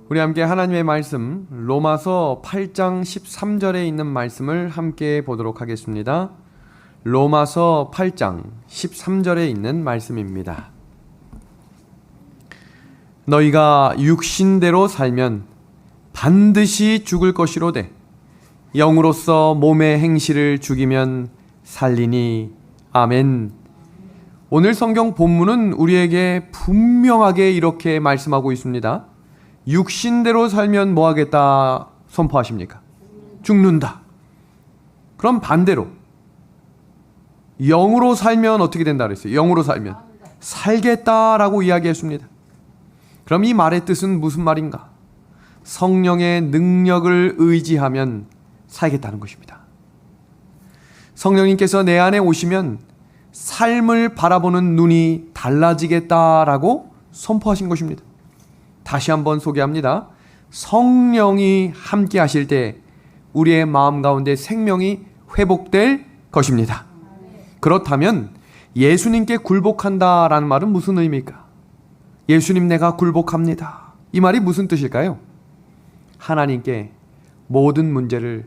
우리 함께 하나님의 말씀 로마서 8장 13절에 있는 말씀을 함께 보도록 하겠습니다. 로마서 8장 13절에 있는 말씀입니다. 너희가 육신대로 살면 반드시 죽을 것이로되 영으로서 몸의 행실을 죽이면 살리니. 아멘. 오늘 성경 본문은 우리에게 분명하게 이렇게 말씀하고 있습니다. 육신대로 살면 뭐 하겠다 선포하십니까? 죽는다. 그럼 반대로 영으로 살면 어떻게 된다 그랬어요? 영으로 살면 살겠다라고 이야기했습니다. 그럼 이 말의 뜻은 무슨 말인가? 성령의 능력을 의지하면 살겠다는 것입니다. 성령님께서 내 안에 오시면 삶을 바라보는 눈이 달라지겠다라고 선포하신 것입니다. 다시 한번 소개합니다. 성령이 함께 하실 때 우리의 마음 가운데 생명이 회복될 것입니다. 그렇다면 예수님께 굴복한다라는 말은 무슨 의미일까? 예수님 내가 굴복합니다. 이 말이 무슨 뜻일까요? 하나님께 모든 문제를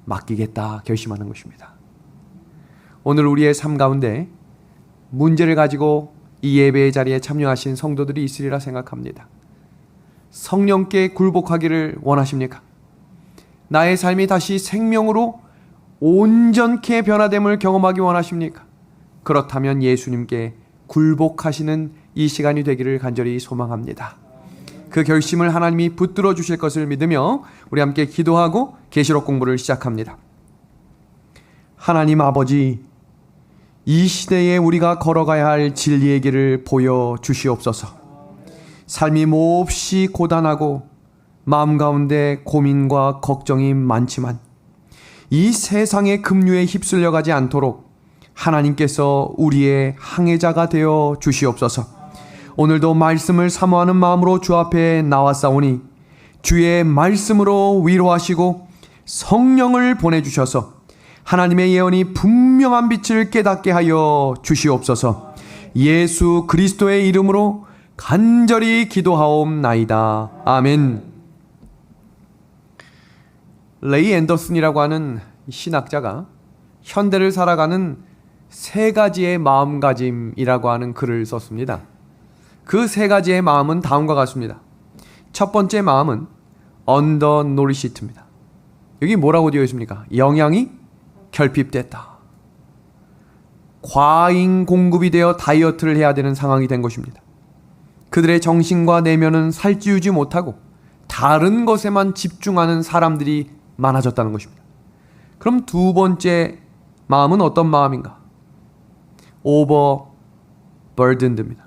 맡기겠다 결심하는 것입니다. 오늘 우리의 삶 가운데 문제를 가지고 이 예배의 자리에 참여하신 성도들이 있으리라 생각합니다. 성령께 굴복하기를 원하십니까? 나의 삶이 다시 생명으로 온전케 변화됨을 경험하기 원하십니까? 그렇다면 예수님께 굴복하시는 이 시간이 되기를 간절히 소망합니다. 그 결심을 하나님이 붙들어 주실 것을 믿으며 우리 함께 기도하고 계시록 공부를 시작합니다. 하나님 아버지, 이 시대에 우리가 걸어가야 할 진리의 길을 보여 주시옵소서. 삶이 몹시 고단하고 마음 가운데 고민과 걱정이 많지만 이 세상의 급류에 휩쓸려 가지 않도록 하나님께서 우리의 항해자가 되어 주시옵소서. 오늘도 말씀을 사모하는 마음으로 주 앞에 나왔사오니 주의 말씀으로 위로하시고 성령을 보내주셔서 하나님의 예언이 분명한 빛을 깨닫게 하여 주시옵소서. 예수 그리스도의 이름으로 간절히 기도하옵나이다. 아멘. 레이 앤더슨이라고 하는 신학자가 현대를 살아가는 세 가지의 마음가짐이라고 하는 글을 썼습니다. 그 세 가지의 마음은 다음과 같습니다. 첫 번째 마음은 언더노리시트입니다. 여기 뭐라고 되어 있습니까? 영양이 결핍됐다. 과잉 공급이 되어 다이어트를 해야 되는 상황이 된 것입니다. 그들의 정신과 내면은 살찌우지 못하고 다른 것에만 집중하는 사람들이 많아졌다는 것입니다. 그럼 두 번째 마음은 어떤 마음인가? overburdened입니다.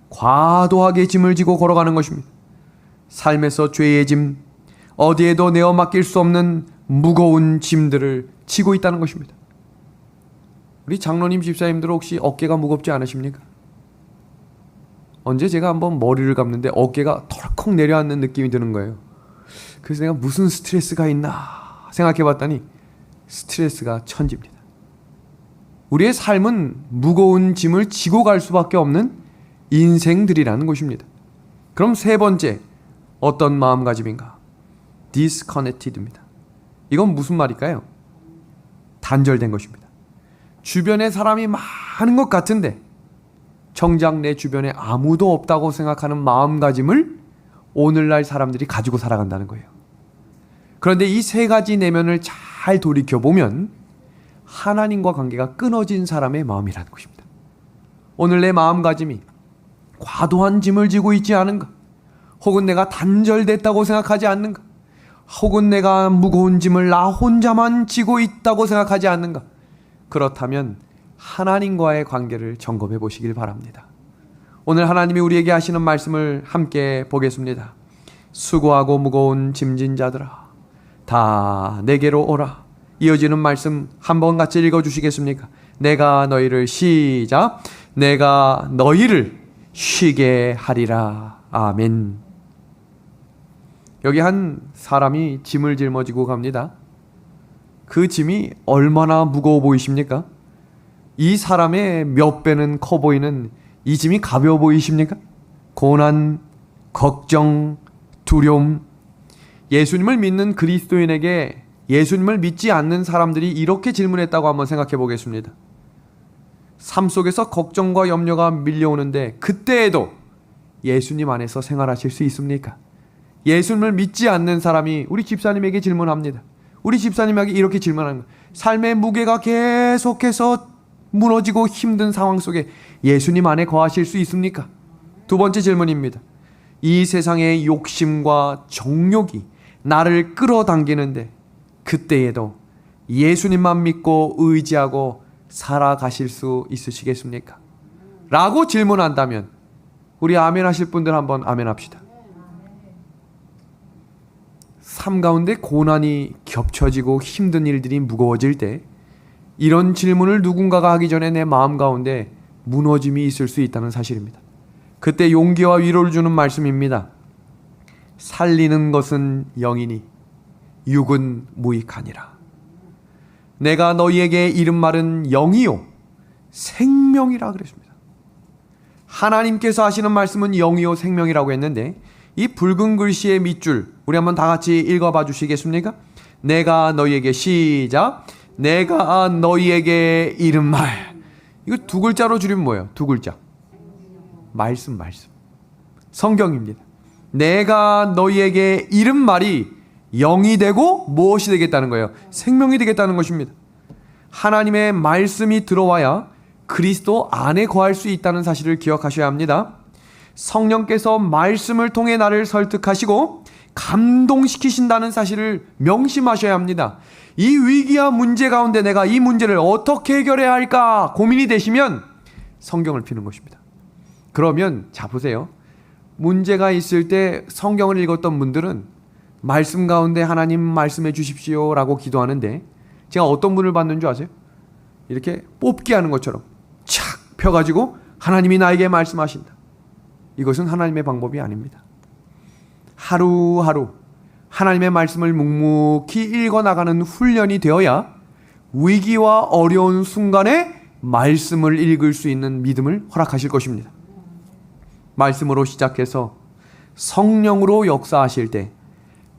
과도하게 짐을 지고 걸어가는 것입니다. 삶에서 죄의 짐, 어디에도 내어 맡길 수 없는 무거운 짐들을 지고 있다는 것입니다. 우리 장로님 집사님들 혹시 어깨가 무겁지 않으십니까? 언제 제가 한번 머리를 감는데 어깨가 덜컥 내려앉는 느낌이 드는 거예요. 그래서 내가 무슨 스트레스가 있나 생각해 봤더니 스트레스가 천지입니다. 우리의 삶은 무거운 짐을 지고 갈 수밖에 없는 인생들이라는 것입니다. 그럼 세 번째 어떤 마음가짐인가? disconnected입니다. 이건 무슨 말일까요? 단절된 것입니다. 주변에 사람이 많은 것 같은데 정작 내 주변에 아무도 없다고 생각하는 마음가짐을 오늘날 사람들이 가지고 살아간다는 거예요. 그런데 이 세 가지 내면을 잘 돌이켜보면 하나님과 관계가 끊어진 사람의 마음이라는 것입니다. 오늘 내 마음가짐이 과도한 짐을 지고 있지 않은가? 혹은 내가 단절됐다고 생각하지 않는가? 혹은 내가 무거운 짐을 나 혼자만 지고 있다고 생각하지 않는가? 그렇다면 하나님과의 관계를 점검해 보시길 바랍니다. 오늘 하나님이 우리에게 하시는 말씀을 함께 보겠습니다. 수고하고 무거운 짐진 자들아 다 내게로 오라. 이어지는 말씀 한번 같이 읽어주시겠습니까? 내가 너희를 시작. 내가 너희를 쉬게 하리라. 아멘. 여기 한 사람이 짐을 짊어지고 갑니다. 그 짐이 얼마나 무거워 보이십니까? 이 사람의 몇 배는 커 보이는 이 짐이 가벼워 보이십니까? 고난, 걱정, 두려움. 예수님을 믿는 그리스도인에게 예수님을 믿지 않는 사람들이 이렇게 질문했다고 한번 생각해 보겠습니다. 삶 속에서 걱정과 염려가 밀려오는데 그때에도 예수님 안에서 생활하실 수 있습니까? 예수님을 믿지 않는 사람이 우리 집사님에게 질문합니다. 우리 집사님에게 이렇게 질문하는 거예요. 삶의 무게가 계속해서 무너지고 힘든 상황 속에 예수님 안에 거하실 수 있습니까? 두 번째 질문입니다. 이 세상의 욕심과 정욕이 나를 끌어당기는데 그때에도 예수님만 믿고 의지하고 살아가실 수 있으시겠습니까? 라고 질문한다면 우리 아멘 하실 분들 한번 아멘 합시다. 삶 가운데 고난이 겹쳐지고 힘든 일들이 무거워질 때 이런 질문을 누군가가 하기 전에 내 마음 가운데 무너짐이 있을 수 있다는 사실입니다. 그때 용기와 위로를 주는 말씀입니다. 살리는 것은 영이니 육은 무익하니라. 내가 너희에게 이른 말은 영이요 생명이라 그랬습니다. 하나님께서 하시는 말씀은 영이요 생명이라고 했는데 이 붉은 글씨의 밑줄 우리 한번 다 같이 읽어봐 주시겠습니까? 내가 너희에게 시작. 내가 너희에게 이른 말. 이거 두 글자로 줄이면 뭐예요? 두 글자. 말씀. 성경입니다. 내가 너희에게 이른 말이 영이 되고 무엇이 되겠다는 거예요? 생명이 되겠다는 것입니다. 하나님의 말씀이 들어와야 그리스도 안에 거할 수 있다는 사실을 기억하셔야 합니다. 성령께서 말씀을 통해 나를 설득하시고 감동시키신다는 사실을 명심하셔야 합니다. 이 위기와 문제 가운데 내가 이 문제를 어떻게 해결해야 할까 고민이 되시면 성경을 피는 것입니다. 그러면 자 보세요. 문제가 있을 때 성경을 읽었던 분들은 말씀 가운데 하나님 말씀해 주십시오 라고 기도하는데 제가 어떤 분을 봤는 줄 아세요? 이렇게 뽑기 하는 것처럼 착 펴가지고 하나님이 나에게 말씀하신다. 이것은 하나님의 방법이 아닙니다. 하루하루 하나님의 말씀을 묵묵히 읽어나가는 훈련이 되어야 위기와 어려운 순간에 말씀을 읽을 수 있는 믿음을 허락하실 것입니다. 말씀으로 시작해서 성령으로 역사하실 때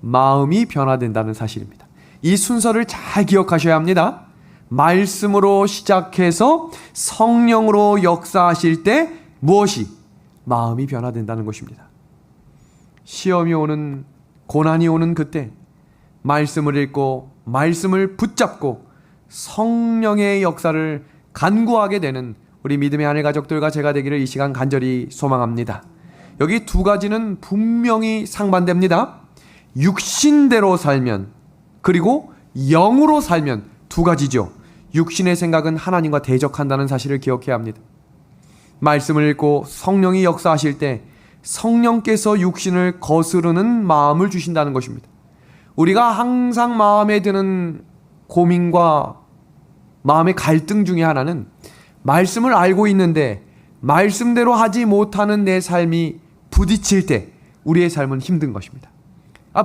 마음이 변화된다는 사실입니다. 이 순서를 잘 기억하셔야 합니다. 말씀으로 시작해서 성령으로 역사하실 때 무엇이? 마음이 변화된다는 것입니다. 시험이 오는, 고난이 오는 그때 말씀을 읽고 말씀을 붙잡고 성령의 역사를 간구하게 되는 우리 믿음의 아내 가족들과 제가 되기를 이 시간 간절히 소망합니다. 여기 두 가지는 분명히 상반됩니다. 육신대로 살면 그리고 영으로 살면 두 가지죠. 육신의 생각은 하나님과 대적한다는 사실을 기억해야 합니다. 말씀을 읽고 성령이 역사하실 때 성령께서 육신을 거스르는 마음을 주신다는 것입니다. 우리가 항상 마음에 드는 고민과 마음의 갈등 중에 하나는 말씀을 알고 있는데 말씀대로 하지 못하는 내 삶이 부딪힐 때 우리의 삶은 힘든 것입니다.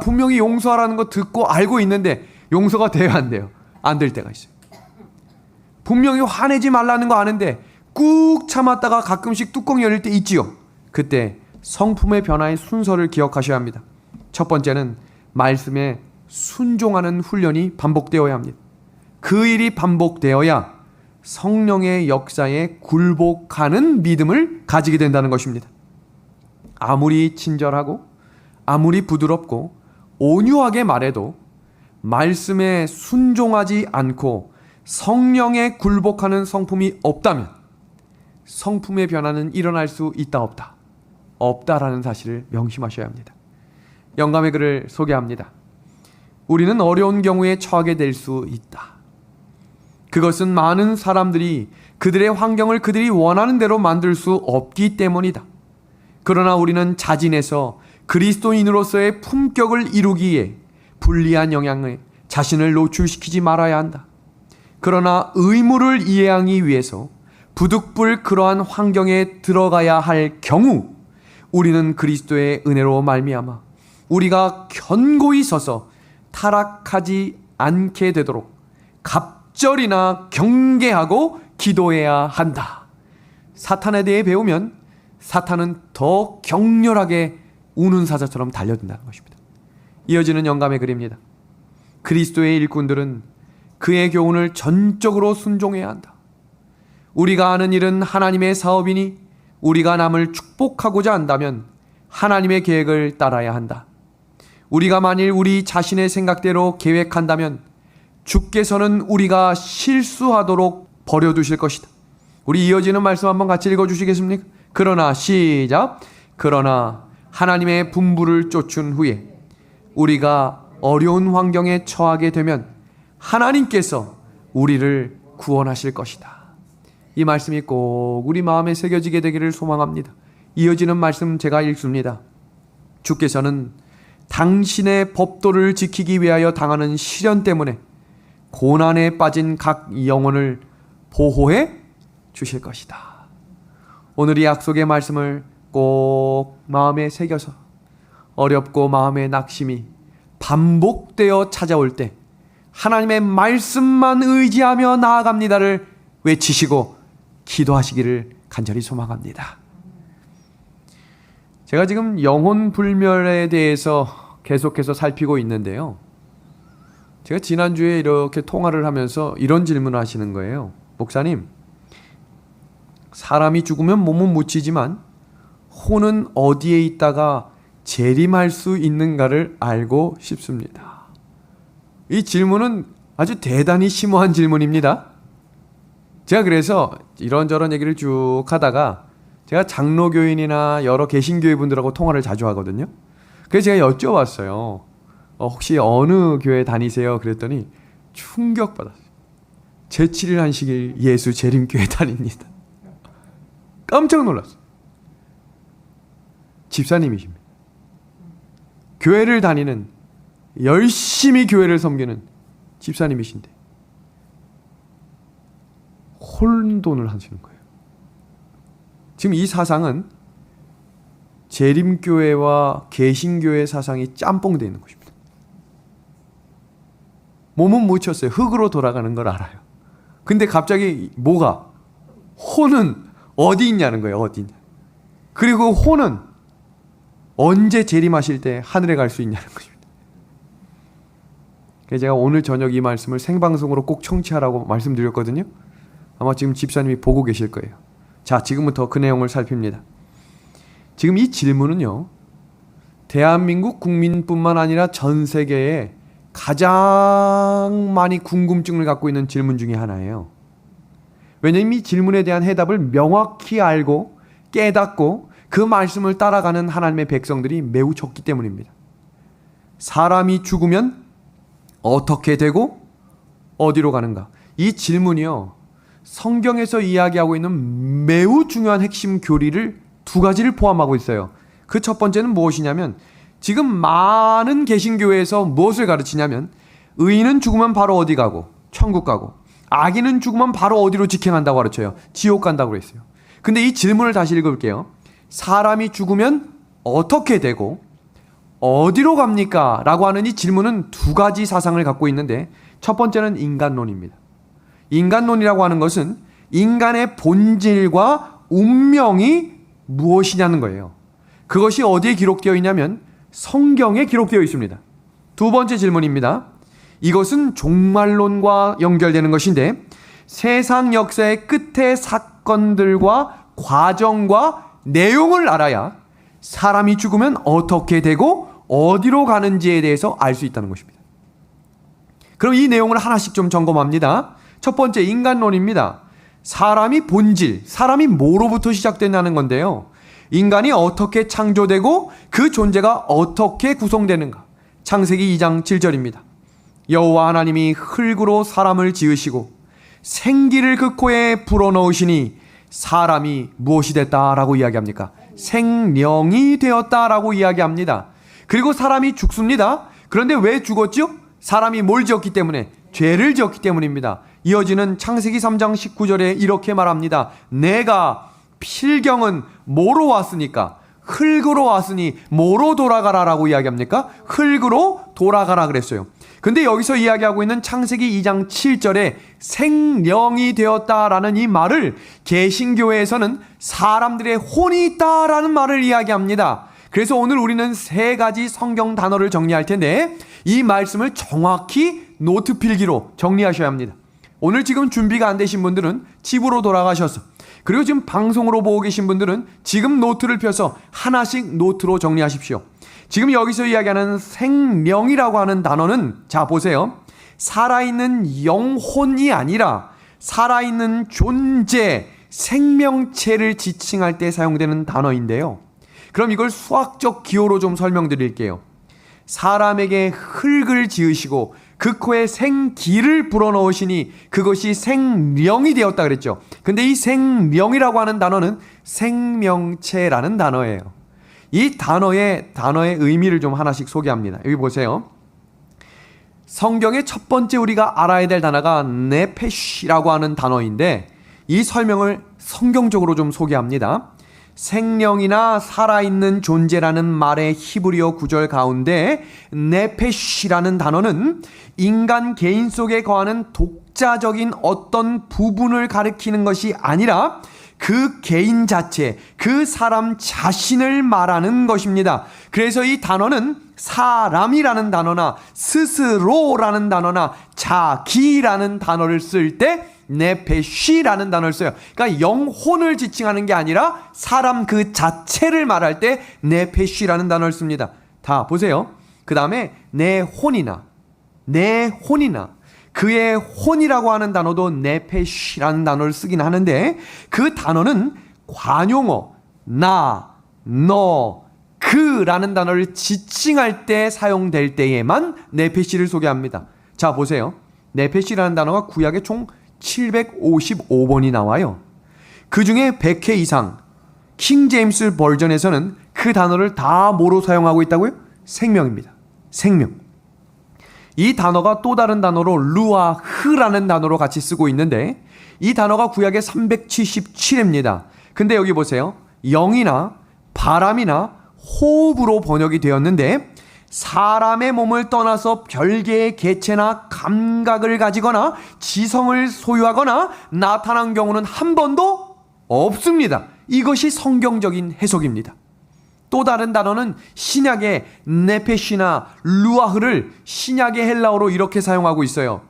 분명히 용서하라는 거 듣고 알고 있는데 용서가 돼야 안 돼요. 안 될 때가 있어요. 분명히 화내지 말라는 거 아는데 꾹 참았다가 가끔씩 뚜껑 열릴 때 있지요. 그때 성품의 변화의 순서를 기억하셔야 합니다. 첫 번째는 말씀에 순종하는 훈련이 반복되어야 합니다. 그 일이 반복되어야 성령의 역사에 굴복하는 믿음을 가지게 된다는 것입니다. 아무리 친절하고 아무리 부드럽고 온유하게 말해도 말씀에 순종하지 않고 성령에 굴복하는 성품이 없다면 성품의 변화는 일어날 수 있다 없다? 없다라는 사실을 명심하셔야 합니다. 영감의 글을 소개합니다. 우리는 어려운 경우에 처하게 될 수 있다. 그것은 많은 사람들이 그들의 환경을 그들이 원하는 대로 만들 수 없기 때문이다. 그러나 우리는 자진해서 그리스도인으로서의 품격을 이루기에 불리한 영향에 자신을 노출시키지 말아야 한다. 그러나 의무를 이해하기 위해서 부득불 그러한 환경에 들어가야 할 경우 우리는 그리스도의 은혜로 말미암아 우리가 견고히 서서 타락하지 않게 되도록 갑절이나 경계하고 기도해야 한다. 사탄에 대해 배우면 사탄은 더 격렬하게 우는 사자처럼 달려든다는 것입니다. 이어지는 영감의 글입니다. 그리스도의 일꾼들은 그의 교훈을 전적으로 순종해야 한다. 우리가 하는 일은 하나님의 사업이니 우리가 남을 축복하고자 한다면 하나님의 계획을 따라야 한다. 우리가 만일 우리 자신의 생각대로 계획한다면 주께서는 우리가 실수하도록 버려두실 것이다. 우리 이어지는 말씀 한번 같이 읽어주시겠습니까? 그러나 시작. 그러나 하나님의 분부를 쫓은 후에 우리가 어려운 환경에 처하게 되면 하나님께서 우리를 구원하실 것이다. 이 말씀이 꼭 우리 마음에 새겨지게 되기를 소망합니다. 이어지는 말씀 제가 읽습니다. 주께서는 당신의 법도를 지키기 위하여 당하는 시련 때문에 고난에 빠진 각 영혼을 보호해 주실 것이다. 오늘 이 약속의 말씀을 꼭 마음에 새겨서 어렵고 마음의 낙심이 반복되어 찾아올 때 하나님의 말씀만 의지하며 나아갑니다를 외치시고 기도하시기를 간절히 소망합니다. 제가 지금 영혼 불멸에 대해서 계속해서 살피고 있는데요. 제가 지난주에 이렇게 통화를 하면서 이런 질문을 하시는 거예요. 목사님, 사람이 죽으면 몸은 묻히지만 혼은 어디에 있다가 재림할 수 있는가를 알고 싶습니다. 이 질문은 아주 대단히 심오한 질문입니다. 제가 그래서 이런저런 얘기를 쭉 하다가 제가 장로교인이나 여러 개신교회 분들하고 통화를 자주 하거든요. 그래서 제가 여쭤봤어요. 혹시 어느 교회 다니세요? 그랬더니 충격받았어요. 제7일 한식일 예수 재림교회 다닙니다. 깜짝 놀랐어요. 집사님이십니다. 교회를 다니는, 열심히 교회를 섬기는 집사님이신데 혼돈을 하시는 거예요. 지금 이 사상은 재림교회와 개신교회 사상이 짬뽕되어 있는 것입니다. 몸은 묻혔어요. 흙으로 돌아가는 걸 알아요. 근데 갑자기 뭐가? 혼은 어디 있냐는 거예요. 어디 있냐. 그리고 혼은 언제 재림하실 때 하늘에 갈 수 있냐는 것입니다. 그래서 제가 오늘 저녁 이 말씀을 생방송으로 꼭 청취하라고 말씀드렸거든요. 아마 지금 집사님이 보고 계실 거예요. 자, 지금부터 그 내용을 살핍니다. 지금 이 질문은요, 대한민국 국민뿐만 아니라 전 세계에 가장 많이 궁금증을 갖고 있는 질문 중에 하나예요. 왜냐하면 이 질문에 대한 해답을 명확히 알고 깨닫고 그 말씀을 따라가는 하나님의 백성들이 매우 적기 때문입니다. 사람이 죽으면 어떻게 되고 어디로 가는가? 이 질문이요, 성경에서 이야기하고 있는 매우 중요한 핵심 교리를 두 가지를 포함하고 있어요. 그 첫 번째는 무엇이냐면, 지금 많은 개신교회에서 무엇을 가르치냐면, 의인은 죽으면 바로 어디 가고 천국 가고, 악인은 죽으면 바로 어디로 직행한다고 가르쳐요. 지옥 간다고 그랬어요. 근데 이 질문을 다시 읽을게요. 사람이 죽으면 어떻게 되고 어디로 갑니까? 라고 하는 이 질문은 두 가지 사상을 갖고 있는데, 첫 번째는 인간론입니다. 인간론이라고 하는 것은 인간의 본질과 운명이 무엇이냐는 거예요. 그것이 어디에 기록되어 있냐면 성경에 기록되어 있습니다. 두 번째 질문입니다. 이것은 종말론과 연결되는 것인데, 세상 역사의 끝의 사건들과 과정과 내용을 알아야 사람이 죽으면 어떻게 되고 어디로 가는지에 대해서 알 수 있다는 것입니다. 그럼 이 내용을 하나씩 좀 점검합니다. 첫 번째, 인간론입니다. 사람이 본질, 사람이 뭐로부터 시작된다는 건데요. 인간이 어떻게 창조되고 그 존재가 어떻게 구성되는가. 창세기 2장 7절입니다. 여호와 하나님이 흙으로 사람을 지으시고 생기를 그 코에 불어넣으시니 사람이 무엇이 됐다라고 이야기합니까? 생령이 되었다라고 이야기합니다. 그리고 사람이 죽습니다. 그런데 왜 죽었죠? 사람이 뭘 지었기 때문에? 죄를 지었기 때문입니다. 이어지는 창세기 3장 19절에 이렇게 말합니다. 내가 필경은 뭐로 왔으니까? 흙으로 왔으니 뭐로 돌아가라라고 이야기합니까? 흙으로 돌아가라 그랬어요. 근데 여기서 이야기하고 있는 창세기 2장 7절에 생령이 되었다라는 이 말을 개신교회에서는 사람들의 혼이 있다라는 말을 이야기합니다. 그래서 오늘 우리는 세 가지 성경 단어를 정리할 텐데 이 말씀을 정확히 노트 필기로 정리하셔야 합니다. 오늘 지금 준비가 안 되신 분들은 집으로 돌아가셔서, 그리고 지금 방송으로 보고 계신 분들은 지금 노트를 펴서 하나씩 노트로 정리하십시오. 지금 여기서 이야기하는 생명이라고 하는 단어는, 자 보세요, 살아있는 영혼이 아니라 살아있는 존재, 생명체를 지칭할 때 사용되는 단어인데요. 그럼 이걸 수학적 기호로 좀 설명드릴게요. 사람에게 흙을 지으시고 그 코에 생기를 불어넣으시니 그것이 생명이 되었다 그랬죠. 근데 이 생명이라고 하는 단어는 생명체라는 단어예요. 이 단어의 의미를 좀 하나씩 소개합니다. 여기 보세요. 성경의 첫 번째 우리가 알아야 될 단어가 네페시라고 하는 단어인데 이 설명을 성경적으로 좀 소개합니다. 생명이나 살아있는 존재라는 말의 히브리어 구절 가운데 네페시라는 단어는 인간 개인 속에 거하는 독자적인 어떤 부분을 가리키는 것이 아니라 그 개인 자체, 그 사람 자신을 말하는 것입니다. 그래서 이 단어는 사람이라는 단어나 스스로라는 단어나 자기라는 단어를 쓸 때 네페시라는 단어를 써요. 그러니까 영혼을 지칭하는 게 아니라 사람 그 자체를 말할 때 네페시라는 단어를 씁니다. 다 보세요. 그 다음에 내 혼이나 그의 혼이라고 하는 단어도 네페시라는 단어를 쓰긴 하는데 그 단어는 관용어 나, 너, 그라는 단어를 지칭할 때 사용될 때에만 네페시를 소개합니다. 자 보세요. 네페시라는 단어가 구약에 총 755번이 나와요. 그 중에 100회 이상 킹 제임스 버전에서는 그 단어를 다 뭐로 사용하고 있다고요? 생명입니다. 생명. 이 단어가 또 다른 단어로 루아흐라는 단어로 같이 쓰고 있는데 이 단어가 구약의 377회입니다. 근데 여기 보세요. 영이나 바람이나 호흡으로 번역이 되었는데 사람의 몸을 떠나서 별개의 개체나 감각을 가지거나 지성을 소유하거나 나타난 경우는 한 번도 없습니다. 이것이 성경적인 해석입니다. 또 다른 단어는 신약의 네페시나 루아흐를 신약의 헬라어로 이렇게 사용하고 있어요.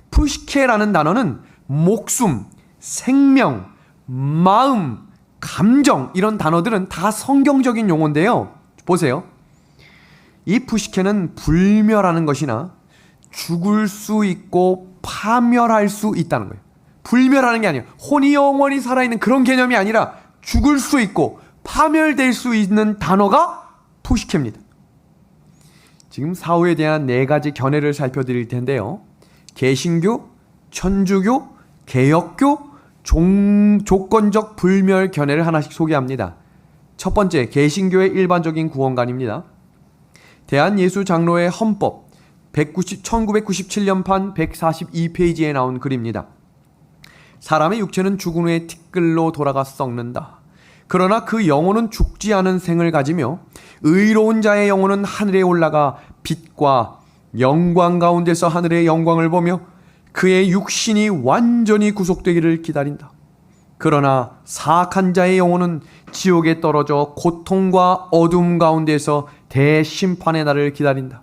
푸시케라는 단어는 목숨, 생명, 마음, 감정, 이런 단어들은 다 성경적인 용어인데요. 보세요. 이 푸시케는 불멸하는 것이나 죽을 수 있고 파멸할 수 있다는 거예요. 불멸하는 게 아니에요. 혼이 영원히 살아있는 그런 개념이 아니라 죽을 수 있고 파멸될 수 있는 단어가 푸시케입니다. 지금 사후에 대한 네 가지 견해를 살펴드릴 텐데요. 개신교, 천주교, 개혁교, 조건적 불멸 견해를 하나씩 소개합니다. 첫 번째, 개신교의 일반적인 구원관입니다. 대한예수장로회 헌법 1997년판 142페이지에 나온 글입니다. 사람의 육체는 죽은 후에 티끌로 돌아가 썩는다. 그러나 그 영혼은 죽지 않은 생을 가지며 의로운 자의 영혼은 하늘에 올라가 빛과 영광 가운데서 하늘의 영광을 보며 그의 육신이 완전히 구속되기를 기다린다. 그러나 사악한 자의 영혼은 지옥에 떨어져 고통과 어둠 가운데서 대심판의 날을 기다린다.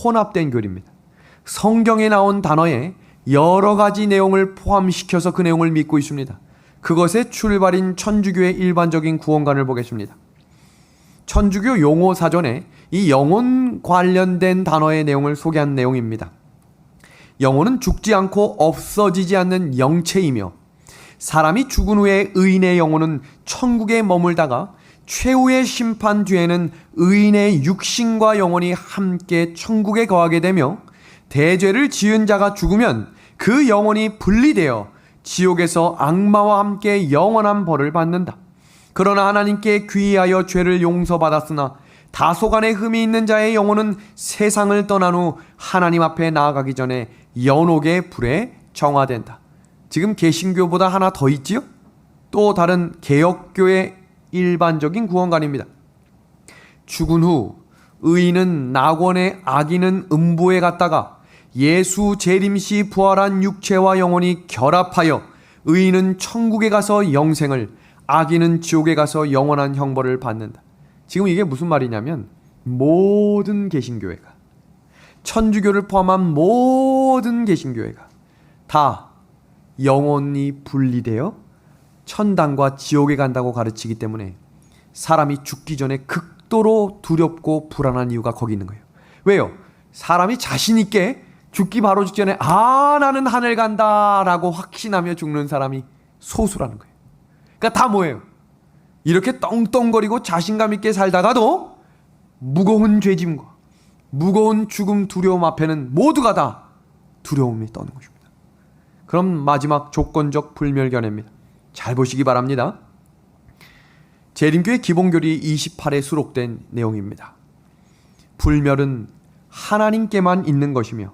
혼합된 글입니다. 성경에 나온 단어에 여러 가지 내용을 포함시켜서 그 내용을 믿고 있습니다. 그것의 출발인 천주교의 일반적인 구원관을 보겠습니다. 천주교 용어 사전에 이 영혼 관련된 단어의 내용을 소개한 내용입니다. 영혼은 죽지 않고 없어지지 않는 영체이며 사람이 죽은 후에 의인의 영혼은 천국에 머물다가 최후의 심판 뒤에는 의인의 육신과 영혼이 함께 천국에 거하게 되며 대죄를 지은 자가 죽으면 그 영혼이 분리되어 지옥에서 악마와 함께 영원한 벌을 받는다. 그러나 하나님께 귀의하여 죄를 용서받았으나 다소간의 흠이 있는 자의 영혼은 세상을 떠난 후 하나님 앞에 나아가기 전에 연옥의 불에 정화된다. 지금 개신교보다 하나 더 있지요? 또 다른 개혁교의 일반적인 구원관입니다. 죽은 후 의인은 낙원에 악인은 음부에 갔다가 예수 재림시 부활한 육체와 영혼이 결합하여 의인은 천국에 가서 영생을, 악인은 지옥에 가서 영원한 형벌을 받는다. 지금 이게 무슨 말이냐면 모든 개신교회가, 천주교를 포함한 모든 개신교회가 다 영혼이 분리되어 천당과 지옥에 간다고 가르치기 때문에 사람이 죽기 전에 극도로 두렵고 불안한 이유가 거기 있는 거예요. 왜요? 사람이 자신 있게 죽기 바로 직전에 나는 하늘 간다 라고 확신하며 죽는 사람이 소수라는 거예요. 그러니까 다 뭐예요? 이렇게 떵떵거리고 자신감 있게 살다가도 무거운 죄짐과 무거운 죽음 두려움 앞에는 모두가 다 두려움이 떠는 것입니다. 그럼 마지막 조건적 불멸견해입니다. 잘 보시기 바랍니다. 재림교회 기본교리 28에 수록된 내용입니다. 불멸은 하나님께만 있는 것이며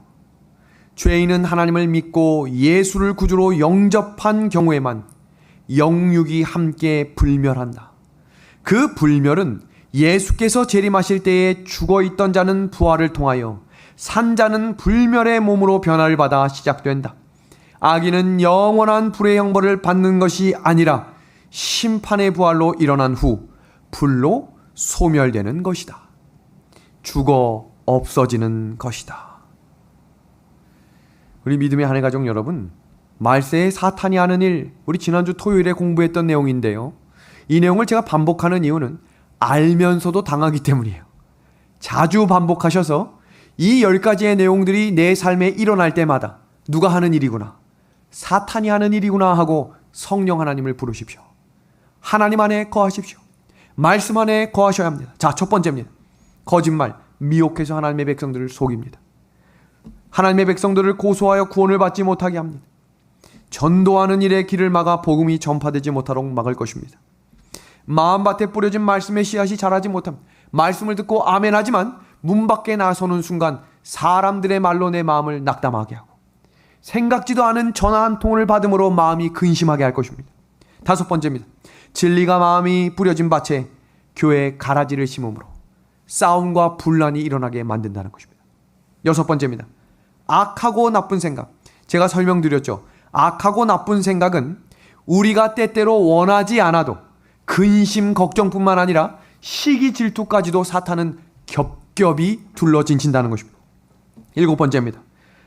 죄인은 하나님을 믿고 예수를 구주로 영접한 경우에만 영육이 함께 불멸한다. 그 불멸은 예수께서 재림하실 때에 죽어있던 자는 부활을 통하여 산 자는 불멸의 몸으로 변화를 받아 시작된다. 악인은 영원한 불의 형벌을 받는 것이 아니라 심판의 부활로 일어난 후 불로 소멸되는 것이다. 죽어 없어지는 것이다. 우리 믿음의 한해 가족 여러분, 말세에 사탄이 하는 일, 우리 지난주 토요일에 공부했던 내용인데요. 이 내용을 제가 반복하는 이유는 알면서도 당하기 때문이에요. 자주 반복하셔서 이 10가지의 내용들이 내 삶에 일어날 때마다 누가 하는 일이구나, 사탄이 하는 일이구나 하고 성령 하나님을 부르십시오. 하나님 안에 거하십시오. 말씀 안에 거하셔야 합니다. 자, 첫 번째입니다. 거짓말, 미혹해서 하나님의 백성들을 속입니다. 하나님의 백성들을 고소하여 구원을 받지 못하게 합니다. 전도하는 일에 길을 막아 복음이 전파되지 못하도록 막을 것입니다. 마음밭에 뿌려진 말씀의 씨앗이 자라지 못합니다. 말씀을 듣고 아멘하지만 문 밖에 나서는 순간 사람들의 말로 내 마음을 낙담하게 하고 생각지도 않은 전화 한 통을 받음으로 마음이 근심하게 할 것입니다. 다섯 번째입니다. 진리가 마음이 뿌려진 밭에 교회에 가라지를 심음으로 싸움과 분란이 일어나게 만든다는 것입니다. 여섯 번째입니다. 악하고 나쁜 생각. 제가 설명드렸죠. 악하고 나쁜 생각은 우리가 때때로 원하지 않아도 근심, 걱정뿐만 아니라 시기, 질투까지도 사탄은 겹겹이 둘러진친다는 것입니다. 일곱 번째입니다.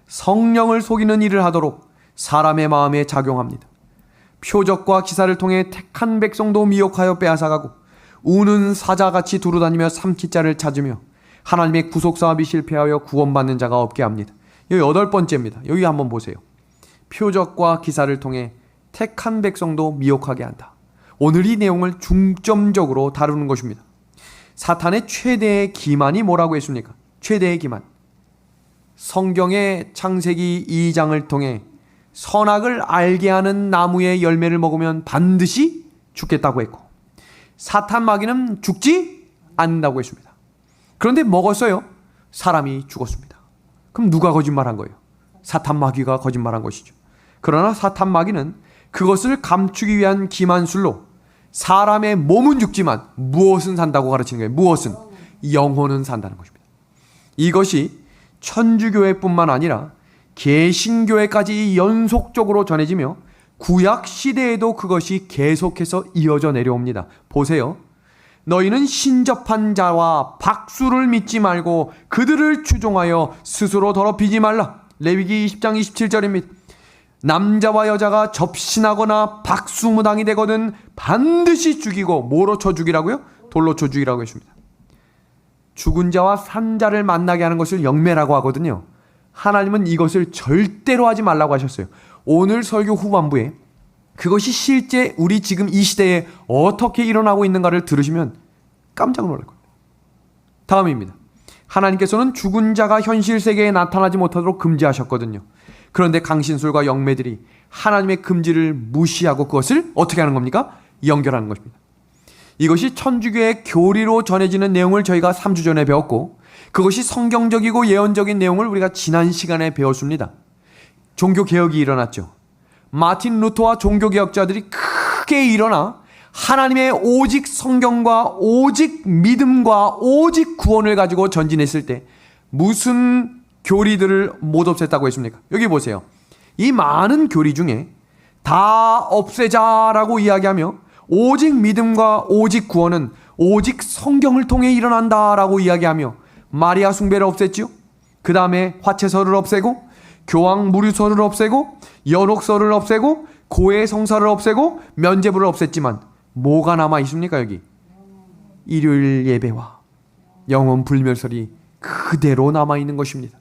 성령을 속이는 일을 하도록 사람의 마음에 작용합니다. 표적과 기사를 통해 택한 백성도 미혹하여 빼앗아가고 우는 사자같이 두루다니며 삼키자를 찾으며 하나님의 구속사업이 실패하여 구원받는 자가 없게 합니다. 여기 여덟 번째입니다. 여기 한번 보세요. 표적과 기사를 통해 택한 백성도 미혹하게 한다. 오늘 이 내용을 중점적으로 다루는 것입니다. 사탄의 최대의 기만이 뭐라고 했습니까? 최대의 기만. 성경의 창세기 2장을 통해 선악을 알게 하는 나무의 열매를 먹으면 반드시 죽겠다고 했고 사탄 마귀는 죽지 않는다고 했습니다. 그런데 먹었어요. 사람이 죽었습니다. 그럼 누가 거짓말한 거예요? 사탄 마귀가 거짓말한 것이죠. 그러나 사탄 마귀는 그것을 감추기 위한 기만술로 사람의 몸은 죽지만 무엇은 산다고 가르치는 거예요. 무엇은? 영혼은 산다는 것입니다. 이것이 천주교회뿐만 아니라 개신교회까지 연속적으로 전해지며 구약 시대에도 그것이 계속해서 이어져 내려옵니다. 보세요. 너희는 신접한 자와 박수를 믿지 말고 그들을 추종하여 스스로 더럽히지 말라. 레위기 20장 27절입니다. 남자와 여자가 접신하거나 박수무당이 되거든 반드시 죽이고 뭐로 쳐 죽이라고요? 돌로 쳐 죽이라고 했습니다. 죽은 자와 산 자를 만나게 하는 것을 영매라고 하거든요. 하나님은 이것을 절대로 하지 말라고 하셨어요. 오늘 설교 후반부에 그것이 실제 우리 지금 이 시대에 어떻게 일어나고 있는가를 들으시면 깜짝 놀랄 겁니다. 다음입니다. 하나님께서는 죽은 자가 현실 세계에 나타나지 못하도록 금지하셨거든요. 그런데 강신술과 영매들이 하나님의 금지를 무시하고 그것을 어떻게 하는 겁니까? 연결하는 것입니다. 이것이 천주교의 교리로 전해지는 내용을 저희가 3주 전에 배웠고 그것이 성경적이고 예언적인 내용을 우리가 지난 시간에 배웠습니다. 종교개혁이 일어났죠. 마틴 루터와 종교개혁자들이 크게 일어나 하나님의 오직 성경과 오직 믿음과 오직 구원을 가지고 전진했을 때 무슨 교리들을 못 없앴다고 했습니까? 여기 보세요. 이 많은 교리 중에 다 없애자라고 이야기하며 오직 믿음과 오직 구원은 오직 성경을 통해 일어난다라고 이야기하며 마리아 숭배를 없앴죠. 그 다음에 화채설을 없애고 교황 무류설을 없애고 연옥설을 없애고 고해 성사를 없애고 면죄부를 없앴지만 뭐가 남아 있습니까? 여기 일요일 예배와 영혼 불멸설이 그대로 남아 있는 것입니다.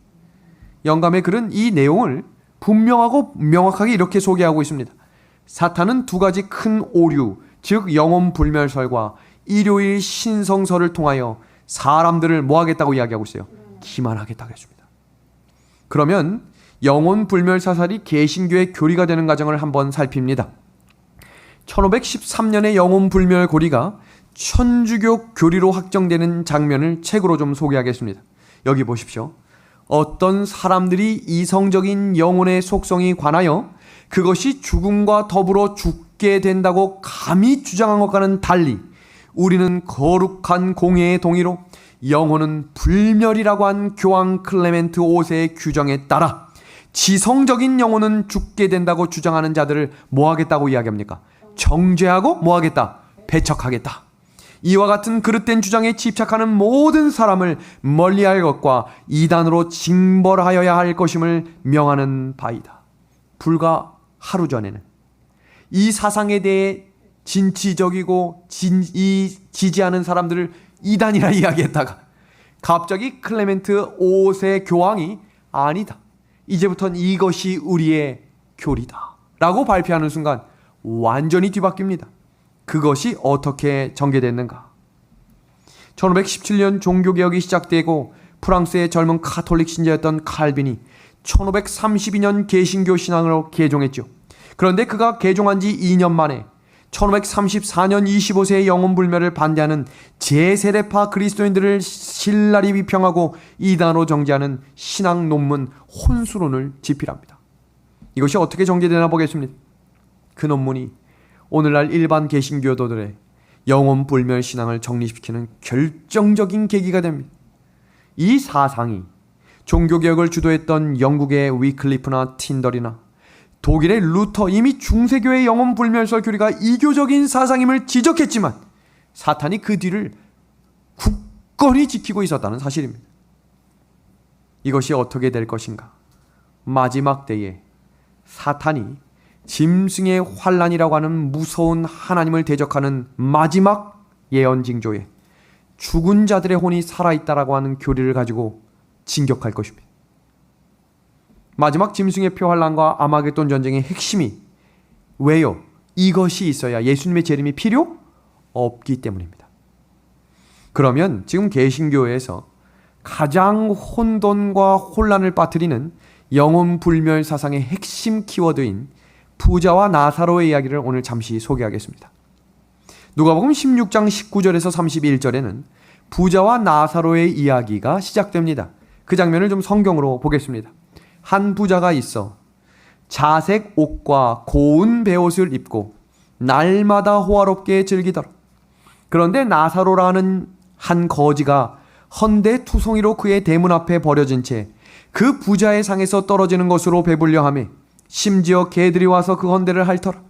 영감의 글은 이 내용을 분명하고 명확하게 이렇게 소개하고 있습니다. 사탄은 두 가지 큰 오류, 즉 영혼 불멸설과 일요일 신성설을 통하여 사람들을 뭐 하겠다고 이야기하고 있어요? 기만하겠다고 했습니다. 그러면 영혼 불멸 사살이 개신교의 교리가 되는 과정을 한번 살핍니다. 1513년에 영혼 불멸 고리가 천주교 교리로 확정되는 장면을 책으로 좀 소개하겠습니다. 여기 보십시오. 어떤 사람들이 이성적인 영혼의 속성이 관하여 그것이 죽음과 더불어 죽게 된다고 감히 주장한 것과는 달리 우리는 거룩한 공예의 동의로 영혼은 불멸이라고 한 교황 클레멘트 5세의 규정에 따라 지성적인 영혼은 죽게 된다고 주장하는 자들을 뭐 하겠다고 이야기합니까? 정죄하고 뭐 하겠다? 배척하겠다. 이와 같은 그릇된 주장에 집착하는 모든 사람을 멀리할 것과 이단으로 징벌하여야 할 것임을 명하는 바이다. 불과 하루 전에는 이 사상에 대해 진취적이고 지지하는 사람들을 이단이라 이야기했다가 갑자기 클레멘트 5세 교황이 아니다. 이제부터는 이것이 우리의 교리다 라고 발표하는 순간 완전히 뒤바뀝니다. 그것이 어떻게 전개됐는가? 1517년 종교개혁이 시작되고 프랑스의 젊은 카톨릭 신자였던 칼빈이 1532년 개신교 신앙으로 개종했죠. 그런데 그가 개종한 지 2년 만에 1534년 25세의 영혼불멸을 반대하는 제세례파 그리스도인들을 신랄히 비평하고 이단으로 정죄하는 신학 논문 혼수론을 집필합니다. 이것이 어떻게 전개되나 보겠습니다. 그 논문이 오늘날 일반 개신교도들의 영혼불멸 신앙을 정립시키는 결정적인 계기가 됩니다. 이 사상이 종교개혁을 주도했던 영국의 위클리프나 틴덜이나 독일의 루터, 이미 중세교의 영혼불멸설 교리가 이교적인 사상임을 지적했지만 사탄이 그 뒤를 굳건히 지키고 있었다는 사실입니다. 이것이 어떻게 될 것인가? 마지막 때에 사탄이 짐승의 환란이라고 하는 무서운 하나님을 대적하는 마지막 예언 징조에 죽은 자들의 혼이 살아있다라고 하는 교리를 가지고 진격할 것입니다. 마지막 짐승의 표 환란과 아마겟돈 전쟁의 핵심이 왜요? 이것이 있어야 예수님의 재림이 필요 없기 때문입니다. 그러면 지금 개신교에서 가장 혼돈과 혼란을 빠뜨리는 영혼불멸 사상의 핵심 키워드인 부자와 나사로의 이야기를 오늘 잠시 소개하겠습니다. 누가복음 16장 19절에서 31절에는 부자와 나사로의 이야기가 시작됩니다. 그 장면을 좀 성경으로 보겠습니다. 한 부자가 있어 자색 옷과 고운 베옷을 입고 날마다 호화롭게 즐기더라. 그런데 나사로라는 한 거지가 헌데 투성이로 그의 대문 앞에 버려진 채 그 부자의 상에서 떨어지는 것으로 배불려 하며 심지어 개들이 와서 그 헌데를 핥더라.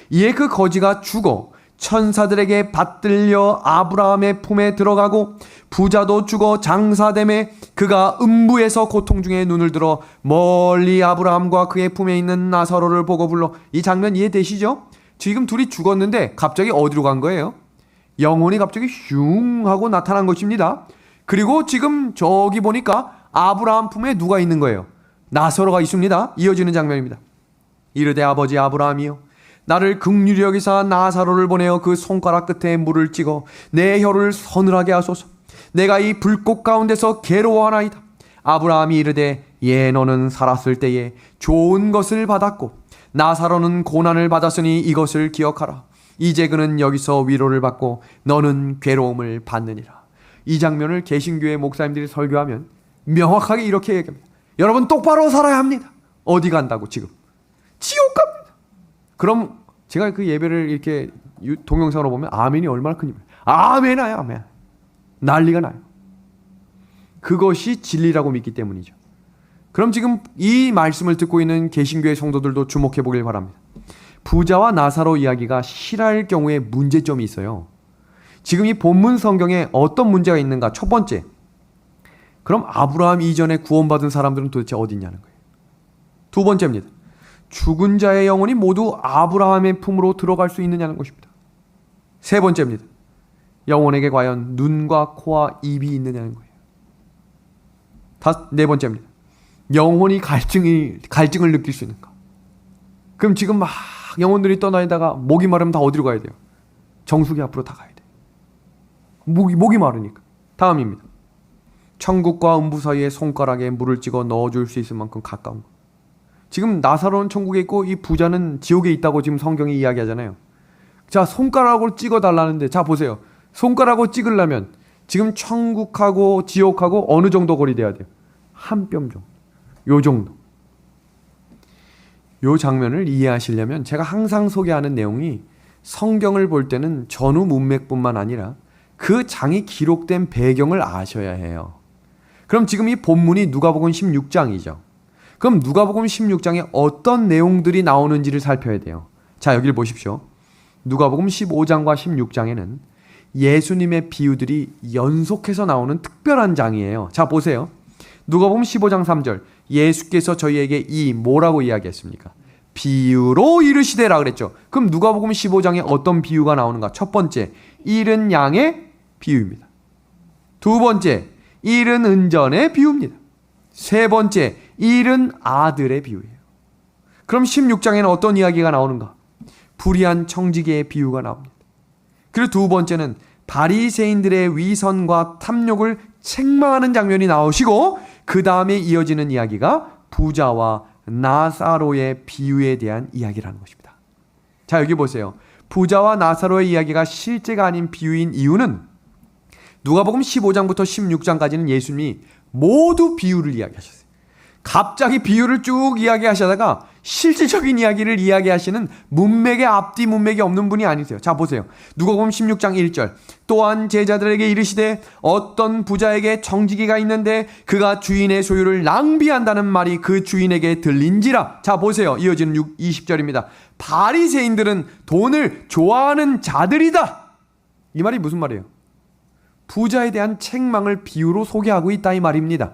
이에 그 거지가 죽어 천사들에게 받들려 아브라함의 품에 들어가고 부자도 죽어 장사됨에 그가 음부에서 고통 중에 눈을 들어 멀리 아브라함과 그의 품에 있는 나사로를 보고 불러. 이 장면 이해되시죠? 지금 둘이 죽었는데 갑자기 어디로 간 거예요? 영혼이 갑자기 슝 하고 나타난 것입니다. 그리고 지금 저기 보니까 아브라함 품에 누가 있는 거예요? 나사로가 있습니다. 이어지는 장면입니다. 이르되 아버지 아브라함이여 나를 긍휼히 여기사 나사로를 보내어 그 손가락 끝에 물을 찍어 내 혀를 서늘하게 하소서. 내가 이 불꽃 가운데서 괴로워하나이다. 아브라함이 이르되 예 너는 살았을 때에 좋은 것을 받았고 나사로는 고난을 받았으니 이것을 기억하라. 이제 그는 여기서 위로를 받고 너는 괴로움을 받느니라. 이 장면을 개신교의 목사님들이 설교하면 명확하게 이렇게 얘기합니다. 여러분 똑바로 살아야 합니다. 어디 간다고 지금? 지옥 갑니다. 그럼 제가 그 예배를 이렇게 동영상으로 보면 아멘이 얼마나 큰 예배. 아멘아요, 아멘. 난리가 나요. 그것이 진리라고 믿기 때문이죠. 그럼 지금 이 말씀을 듣고 있는 개신교의 성도들도 주목해 보길 바랍니다. 부자와 나사로 이야기가 실화일 경우에 문제점이 있어요. 지금 이 본문 성경에 어떤 문제가 있는가? 첫 번째, 그럼 아브라함 이전에 구원받은 사람들은 도대체 어디 있냐는 거예요. 두 번째입니다. 죽은 자의 영혼이 모두 아브라함의 품으로 들어갈 수 있느냐는 것입니다. 세 번째입니다. 영혼에게 과연 눈과 코와 입이 있느냐는 거예요. 네 번째입니다. 영혼이 갈증을 느낄 수 있는가? 그럼 지금 막 영혼들이 떠나다가 목이 마르면 다 어디로 가야 돼요? 정수기 앞으로 다 가야 돼요. 목이 마르니까. 다음입니다. 천국과 음부 사이에 손가락에 물을 찍어 넣어줄 수 있을 만큼 가까운 것. 지금 나사로는 천국에 있고 이 부자는 지옥에 있다고 지금 성경이 이야기하잖아요. 자, 손가락으로 찍어달라는데, 자 보세요. 손가락으로 찍으려면 지금 천국하고 지옥하고 어느 정도 거리 돼야 돼요? 한 뼘 정도. 요 정도. 요 장면을 이해하시려면 제가 항상 소개하는 내용이 성경을 볼 때는 전후 문맥뿐만 아니라 그 장이 기록된 배경을 아셔야 해요. 그럼 지금 이 본문이 누가복음 16장이죠. 그럼 누가복음 16장에 어떤 내용들이 나오는지를 살펴야 돼요. 자, 여기를 보십시오. 누가복음 15장과 16장에는 예수님의 비유들이 연속해서 나오는 특별한 장이에요. 자, 보세요. 누가복음 15장 3절. 예수께서 저희에게 이 뭐라고 이야기했습니까? 비유로 이르시되라 그랬죠. 그럼 누가복음 15장에 어떤 비유가 나오는가? 첫 번째, 잃은 양의 비유입니다. 두 번째, 잃은 은전의 비유입니다. 세 번째, 잃은 아들의 비유예요. 그럼 16장에는 어떤 이야기가 나오는가? 불의한 청지기의 비유가 나옵니다. 그리고 두 번째는 바리새인들의 위선과 탐욕을 책망하는 장면이 나오시고, 그 다음에 이어지는 이야기가 부자와 나사로의 비유에 대한 이야기라는 것입니다. 자, 여기 보세요. 부자와 나사로의 이야기가 실제가 아닌 비유인 이유는 누가복음 15장부터 16장까지는 예수님이 모두 비유를 이야기하셨어요. 갑자기 비유를 쭉 이야기하시다가 실질적인 이야기를 이야기하시는 문맥의 앞뒤 문맥이 없는 분이 아니세요. 자, 보세요. 누가복음 16장 1절. 또한 제자들에게 이르시되 어떤 부자에게 청지기가 있는데 그가 주인의 소유를 낭비한다는 말이 그 주인에게 들린지라. 자, 보세요. 이어지는 20절입니다. 바리새인들은 돈을 좋아하는 자들이다. 이 말이 무슨 말이에요? 부자에 대한 책망을 비유로 소개하고 있다 이 말입니다.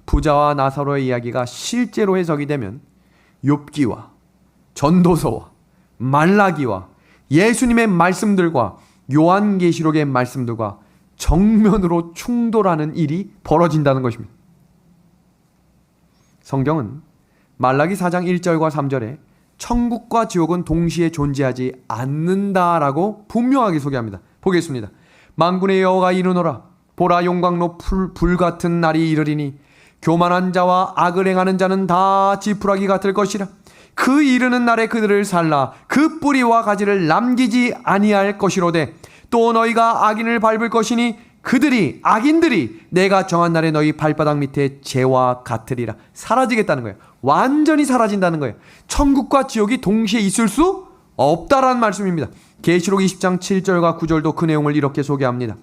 부자와 나사로의 이야기가 실제로 해석이 되면 욥기와 전도서와 말라기와 예수님의 말씀들과 요한계시록의 말씀들과 정면으로 충돌하는 일이 벌어진다는 것입니다. 성경은 말라기 4장 1절과 3절에 천국과 지옥은 동시에 존재하지 않는다라고 분명하게 소개합니다. 보겠습니다. 만군의 여호와가 이르노라. 보라, 용광로 불 같은 날이 이르리니 교만한 자와 악을 행하는 자는 다 지푸라기 같을 것이라. 그 이르는 날에 그들을 살라 그 뿌리와 가지를 남기지 아니할 것이로되 또 너희가 악인을 밟을 것이니 악인들이 내가 정한 날에 너희 발바닥 밑에 재와 같으리라. 사라지겠다는 거예요. 완전히 사라진다는 거예요. 천국과 지옥이 동시에 있을 수 없다라는 말씀입니다. 계시록 20장 7절과 9절도 그 내용을 이렇게 소개합니다.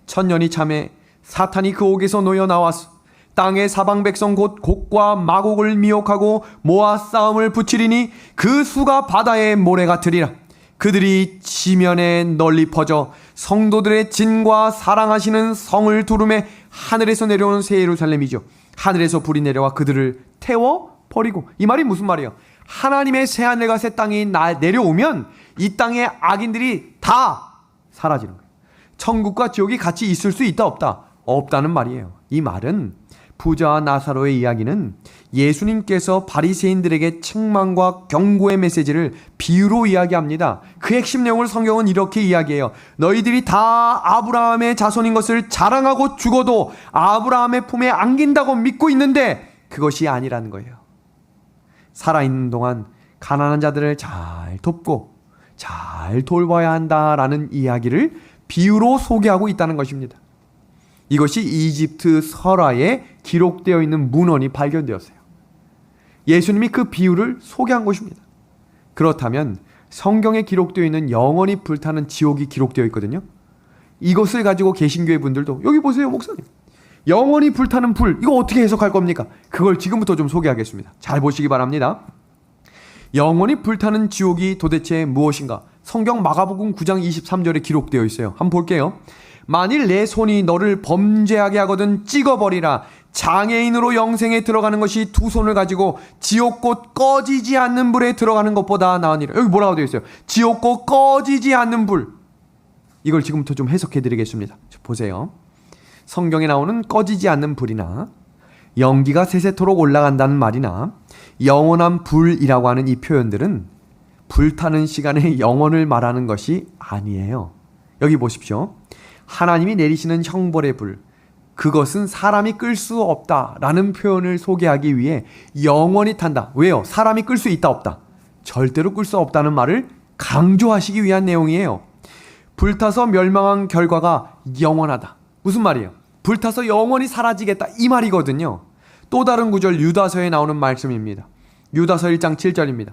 천년이 참에 사탄이 그 옥에서 놓여 나왔어 땅의 사방 백성 곧 곡과 마곡을 미혹하고 모아 싸움을 붙이리니 그 수가 바다의 모래 같으리라. 그들이 지면에 널리 퍼져 성도들의 진과 사랑하시는 성을 두루매 하늘에서 내려오는 새 예루살렘이죠. 하늘에서 불이 내려와 그들을 태워 버리고. 이 말이 무슨 말이에요? 하나님의 새 하늘과 새 땅이 내려오면 이 땅의 악인들이 다 사라지는 거예요. 천국과 지옥이 같이 있을 수 있다 없다? 없다는 말이에요. 이 말은 부자와 나사로의 이야기는 예수님께서 바리새인들에게 책망과 경고의 메시지를 비유로 이야기합니다. 그 핵심 내용을 성경은 이렇게 이야기해요. 너희들이 다 아브라함의 자손인 것을 자랑하고 죽어도 아브라함의 품에 안긴다고 믿고 있는데 그것이 아니라는 거예요. 살아있는 동안 가난한 자들을 잘 돕고 잘 돌봐야 한다라는 이야기를 비유로 소개하고 있다는 것입니다. 이것이 이집트 설화에 기록되어 있는 문헌이 발견되었어요. 예수님이 그 비유를 소개한 것입니다. 그렇다면 성경에 기록되어 있는 영원히 불타는 지옥이 기록되어 있거든요. 이것을 가지고 개신교회 분들도 여기 보세요 목사님, 영원히 불타는 불, 이거 어떻게 해석할 겁니까? 그걸 지금부터 좀 소개하겠습니다. 잘 보시기 바랍니다. 영원히 불타는 지옥이 도대체 무엇인가? 성경 마가복음 9장 23절에 기록되어 있어요. 한번 볼게요. 만일 내 손이 너를 범죄하게 하거든 찍어버리라. 장애인으로 영생에 들어가는 것이 두 손을 가지고 지옥곧 꺼지지 않는 불에 들어가는 것보다 나으니라. 여기 뭐라고 되어 있어요? 지옥곧 꺼지지 않는 불. 이걸 지금부터 좀 해석해 드리겠습니다. 보세요. 성경에 나오는 꺼지지 않는 불이나 연기가 세세토록 올라간다는 말이나 영원한 불이라고 하는 이 표현들은 불타는 시간의 영원을 말하는 것이 아니에요. 여기 보십시오. 하나님이 내리시는 형벌의 불, 그것은 사람이 끌 수 없다라는 표현을 소개하기 위해 영원히 탄다. 왜요? 사람이 끌 수 있다 없다? 절대로 끌 수 없다는 말을 강조하시기 위한 내용이에요. 불타서 멸망한 결과가 영원하다. 무슨 말이에요? 불타서 영원히 사라지겠다, 이 말이거든요. 또 다른 구절 유다서에 나오는 말씀입니다. 유다서 1장 7절입니다.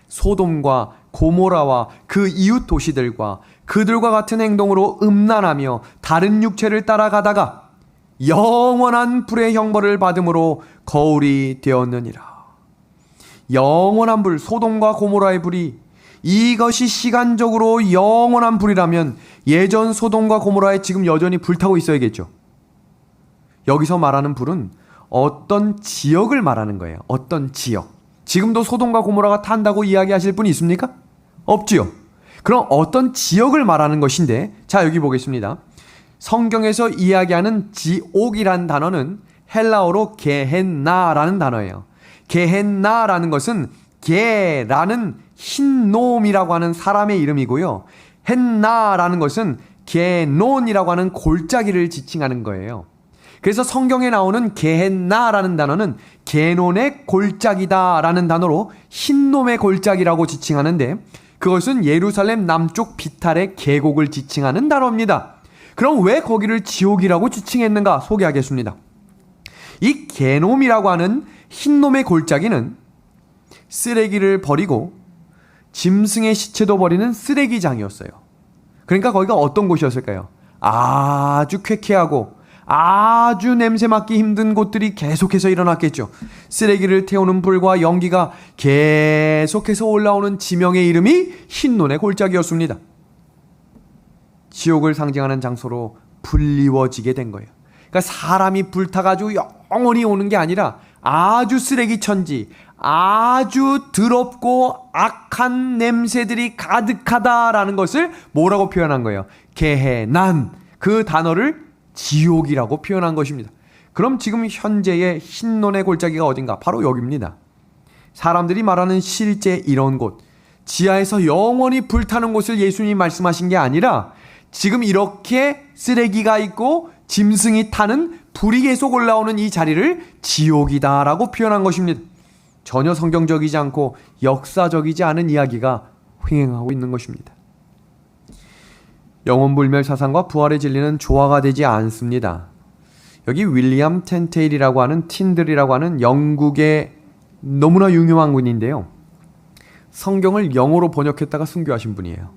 소돔과 고모라와 그 이웃 도시들과 그들과 같은 행동으로 음란하며 다른 육체를 따라가다가 영원한 불의 형벌을 받음으로 거울이 되었느니라. 영원한 불, 소돔과 고모라의 불이, 이것이 시간적으로 영원한 불이라면 예전 소돔과 고모라에 지금 여전히 불타고 있어야겠죠. 여기서 말하는 불은 어떤 지역을 말하는 거예요. 어떤 지역. 지금도 소돔과 고모라가 탄다고 이야기하실 분이 있습니까? 없지요. 그럼 어떤 지역을 말하는 것인데, 자 여기 보겠습니다. 성경에서 이야기하는 지옥이란 단어는 헬라어로 게헨나라는 단어예요. 게헨나라는 것은 게라는 흰놈이라고 하는 사람의 이름이고요. 헨나라는 것은 게논이라고 하는 골짜기를 지칭하는 거예요. 그래서 성경에 나오는 게헨나라는 단어는 게논의 골짜기다라는 단어로 흰놈의 골짜기라고 지칭하는데, 그것은 예루살렘 남쪽 비탈의 계곡을 지칭하는 단어입니다. 그럼 왜 거기를 지옥이라고 지칭했는가 소개하겠습니다. 이 게놈이라고 하는 흰놈의 골짜기는 쓰레기를 버리고 짐승의 시체도 버리는 쓰레기장이었어요. 그러니까 거기가 어떤 곳이었을까요? 아주 쾌쾌하고 아주 냄새 맡기 힘든 곳들이 계속해서 일어났겠죠. 쓰레기를 태우는 불과 연기가 계속해서 올라오는 지명의 이름이 흰논의 골짜기였습니다. 지옥을 상징하는 장소로 불리워지게 된 거예요. 그러니까 사람이 불타가지고 영원히 오는 게 아니라 아주 쓰레기 천지, 아주 더럽고 악한 냄새들이 가득하다라는 것을 뭐라고 표현한 거예요? 게헤난, 그 단어를 지옥이라고 표현한 것입니다. 그럼 지금 현재의 흰논의 골짜기가 어딘가? 바로 여기입니다. 사람들이 말하는 실제 이런 곳, 지하에서 영원히 불타는 곳을 예수님이 말씀하신 게 아니라 지금 이렇게 쓰레기가 있고 짐승이 타는 불이 계속 올라오는 이 자리를 지옥이다라고 표현한 것입니다. 전혀 성경적이지 않고 역사적이지 않은 이야기가 횡행하고 있는 것입니다. 영혼불멸 사상과 부활의 진리는 조화가 되지 않습니다. 여기 윌리엄 텐테일이라고 하는 틴들이라고 하는 영국의 너무나 유명한 분인데요. 성경을 영어로 번역했다가 순교하신 분이에요.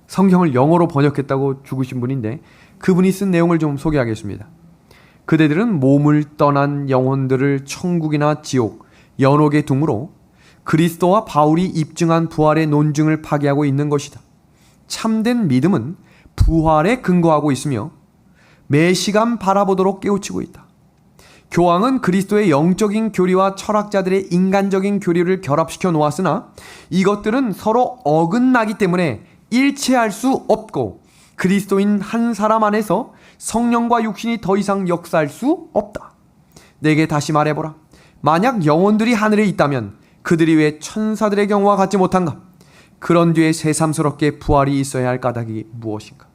성경을 영어로 번역했다고 죽으신 분인데 그분이 쓴 내용을 좀 소개하겠습니다. 그대들은 몸을 떠난 영혼들을 천국이나 지옥, 연옥에 둠으로 그리스도와 바울이 입증한 부활의 논증을 파괴하고 있는 것이다. 참된 믿음은 부활에 근거하고 있으며 매 시간 바라보도록 깨우치고 있다. 교황은 그리스도의 영적인 교리와 철학자들의 인간적인 교리를 결합시켜 놓았으나 이것들은 서로 어긋나기 때문에 일치할 수 없고 그리스도인 한 사람 안에서 성령과 육신이 더 이상 역사할 수 없다. 내게 다시 말해보라. 만약 영혼들이 하늘에 있다면 그들이 왜 천사들의 경우와 같지 못한가? 그런 뒤에 새삼스럽게 부활이 있어야 할 까닭이 무엇인가?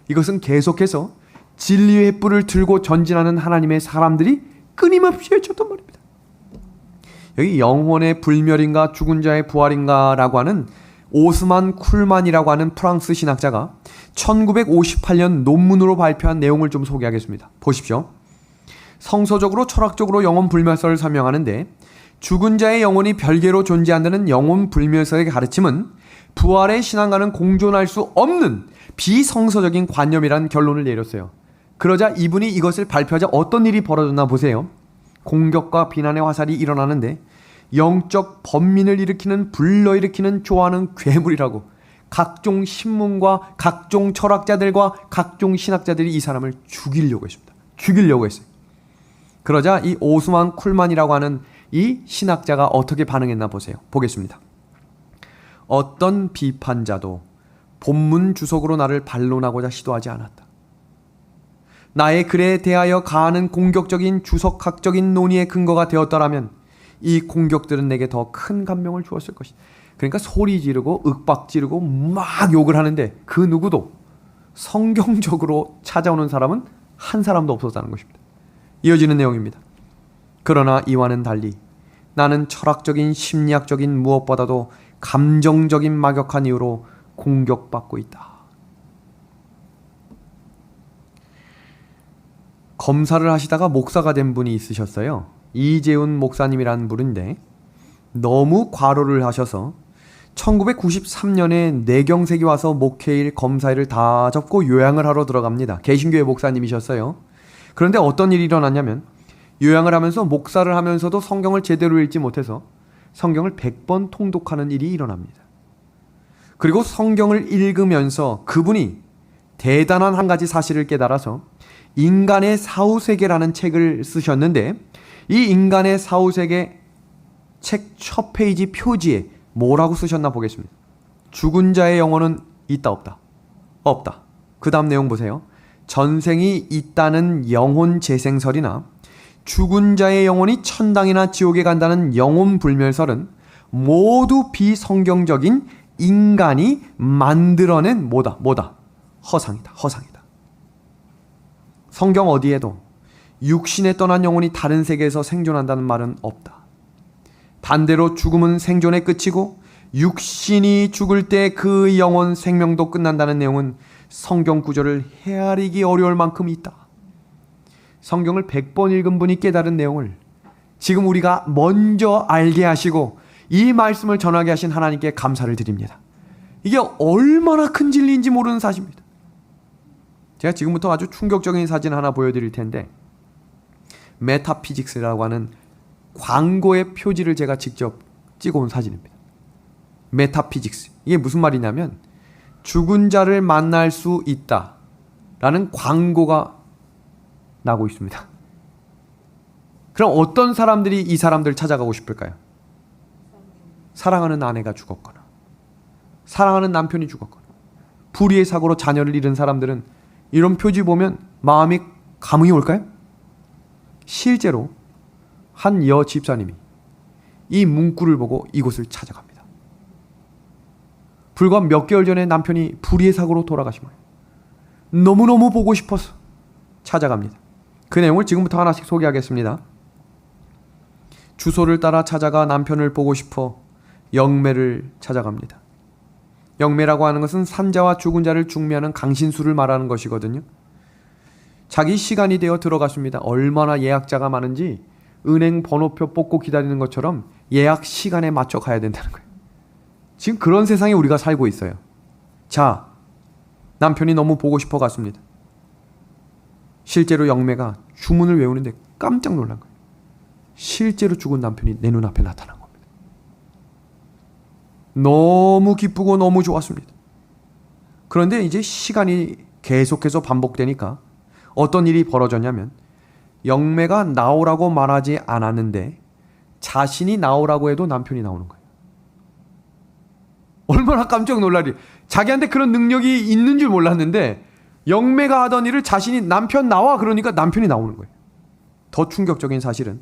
이것은 계속해서 진리의 뿔을 들고 전진하는 하나님의 사람들이 끊임없이 외쳤단 말입니다. 여기 영혼의 불멸인가 죽은 자의 부활인가 라고 하는 오스만 쿨만이라고 하는 프랑스 신학자가 1958년 논문으로 발표한 내용을 좀 소개하겠습니다. 보십시오. 성서적으로 철학적으로 영혼 불멸설을 설명하는데 죽은 자의 영혼이 별개로 존재한다는 영혼 불멸설의 가르침은 부활의 신앙과는 공존할 수 없는 비성서적인 관념이라는 결론을 내렸어요. 그러자 이분이 이것을 발표하자 어떤 일이 벌어졌나 보세요. 공격과 비난의 화살이 일어나는데 영적 번민을 일으키는 불러일으키는 좋아하는 괴물이라고 각종 신문과 각종 철학자들과 각종 신학자들이 이 사람을 죽이려고 했습니다. 죽이려고 했어요. 그러자 이 오스만 쿨만이라고 하는 이 신학자가 어떻게 반응했나 보세요. 보겠습니다. 어떤 비판자도 본문 주석으로 나를 반론하고자 시도하지 않았다. 나의 글에 대하여 가하는 공격적인 주석학적인 논의의 근거가 되었더라면 이 공격들은 내게 더 큰 감명을 주었을 것이다. 그러니까 소리 지르고 윽박 지르고 막 욕을 하는데 그 누구도 성경적으로 찾아오는 사람은 한 사람도 없었다는 것입니다. 이어지는 내용입니다. 그러나 이와는 달리 나는 철학적인 심리학적인 무엇보다도 감정적인 막역한 이유로 공격받고 있다. 검사를 하시다가 목사가 된 분이 있으셨어요. 이재훈 목사님이라는 분인데 너무 과로를 하셔서 1993년에 내경색이 와서 목회일, 검사일을 다 접고 요양을 하러 들어갑니다. 개신교회 목사님이셨어요. 그런데 어떤 일이 일어났냐면 요양을 하면서 목사를 하면서도 성경을 제대로 읽지 못해서 성경을 100번 통독하는 일이 일어납니다. 그리고 성경을 읽으면서 그분이 대단한 한 가지 사실을 깨달아서 인간의 사후세계라는 책을 쓰셨는데 이 인간의 사후세계 책 첫 페이지 표지에 뭐라고 쓰셨나 보겠습니다. 죽은 자의 영혼은 있다 없다? 없다. 그 다음 내용 보세요. 전생이 있다는 영혼 재생설이나 죽은 자의 영혼이 천당이나 지옥에 간다는 영혼 불멸설은 모두 비성경적인 인간이 만들어낸 뭐다? 허상이다. 허상이다. 성경 어디에도 육신에 떠난 영혼이 다른 세계에서 생존한다는 말은 없다. 반대로 죽음은 생존의 끝이고 육신이 죽을 때 그 영혼 생명도 끝난다는 내용은 성경 구절을 헤아리기 어려울 만큼 있다. 성경을 100번 읽은 분이 깨달은 내용을 지금 우리가 먼저 알게 하시고 이 말씀을 전하게 하신 하나님께 감사를 드립니다. 이게 얼마나 큰 진리인지 모르는 사실입니다. 제가 지금부터 아주 충격적인 사진 하나 보여드릴 텐데 메타피직스라고 하는 광고의 표지를 제가 직접 찍어온 사진입니다. 메타피직스. 이게 무슨 말이냐면 죽은 자를 만날 수 있다 라는 광고가 나고 있습니다. 그럼 어떤 사람들이 이 사람들을 찾아가고 싶을까요? 사랑하는 아내가 죽었거나 사랑하는 남편이 죽었거나 불의의 사고로 자녀를 잃은 사람들은 이런 표지 보면 마음이 감흥이 올까요? 실제로 한 여 집사님이 이 문구를 보고 이곳을 찾아갑니다. 불과 몇 개월 전에 남편이 불의의 사고로 돌아가신 거예요. 너무너무 보고 싶어서 찾아갑니다. 그 내용을 지금부터 하나씩 소개하겠습니다. 주소를 따라 찾아가 남편을 보고 싶어 영매를 찾아갑니다. 영매라고 하는 것은 산자와 죽은 자를 중매하는 강신수를 말하는 것이거든요. 자기 시간이 되어 들어갔습니다. 얼마나 예약자가 많은지 은행 번호표 뽑고 기다리는 것처럼 예약 시간에 맞춰 가야 된다는 거예요. 지금 그런 세상에 우리가 살고 있어요. 자, 남편이 너무 보고 싶어 갔습니다. 실제로 영매가 주문을 외우는데 깜짝 놀란 거예요. 실제로 죽은 남편이 내 눈앞에 나타난 겁니다. 너무 기쁘고 너무 좋았습니다. 그런데 이제 시간이 계속해서 반복되니까 어떤 일이 벌어졌냐면 영매가 나오라고 말하지 않았는데 자신이 나오라고 해도 남편이 나오는 거예요. 얼마나 깜짝 놀라리. 자기한테 그런 능력이 있는 줄 몰랐는데 영매가 하던 일을 자신이 남편 나와 그러니까 남편이 나오는 거예요. 더 충격적인 사실은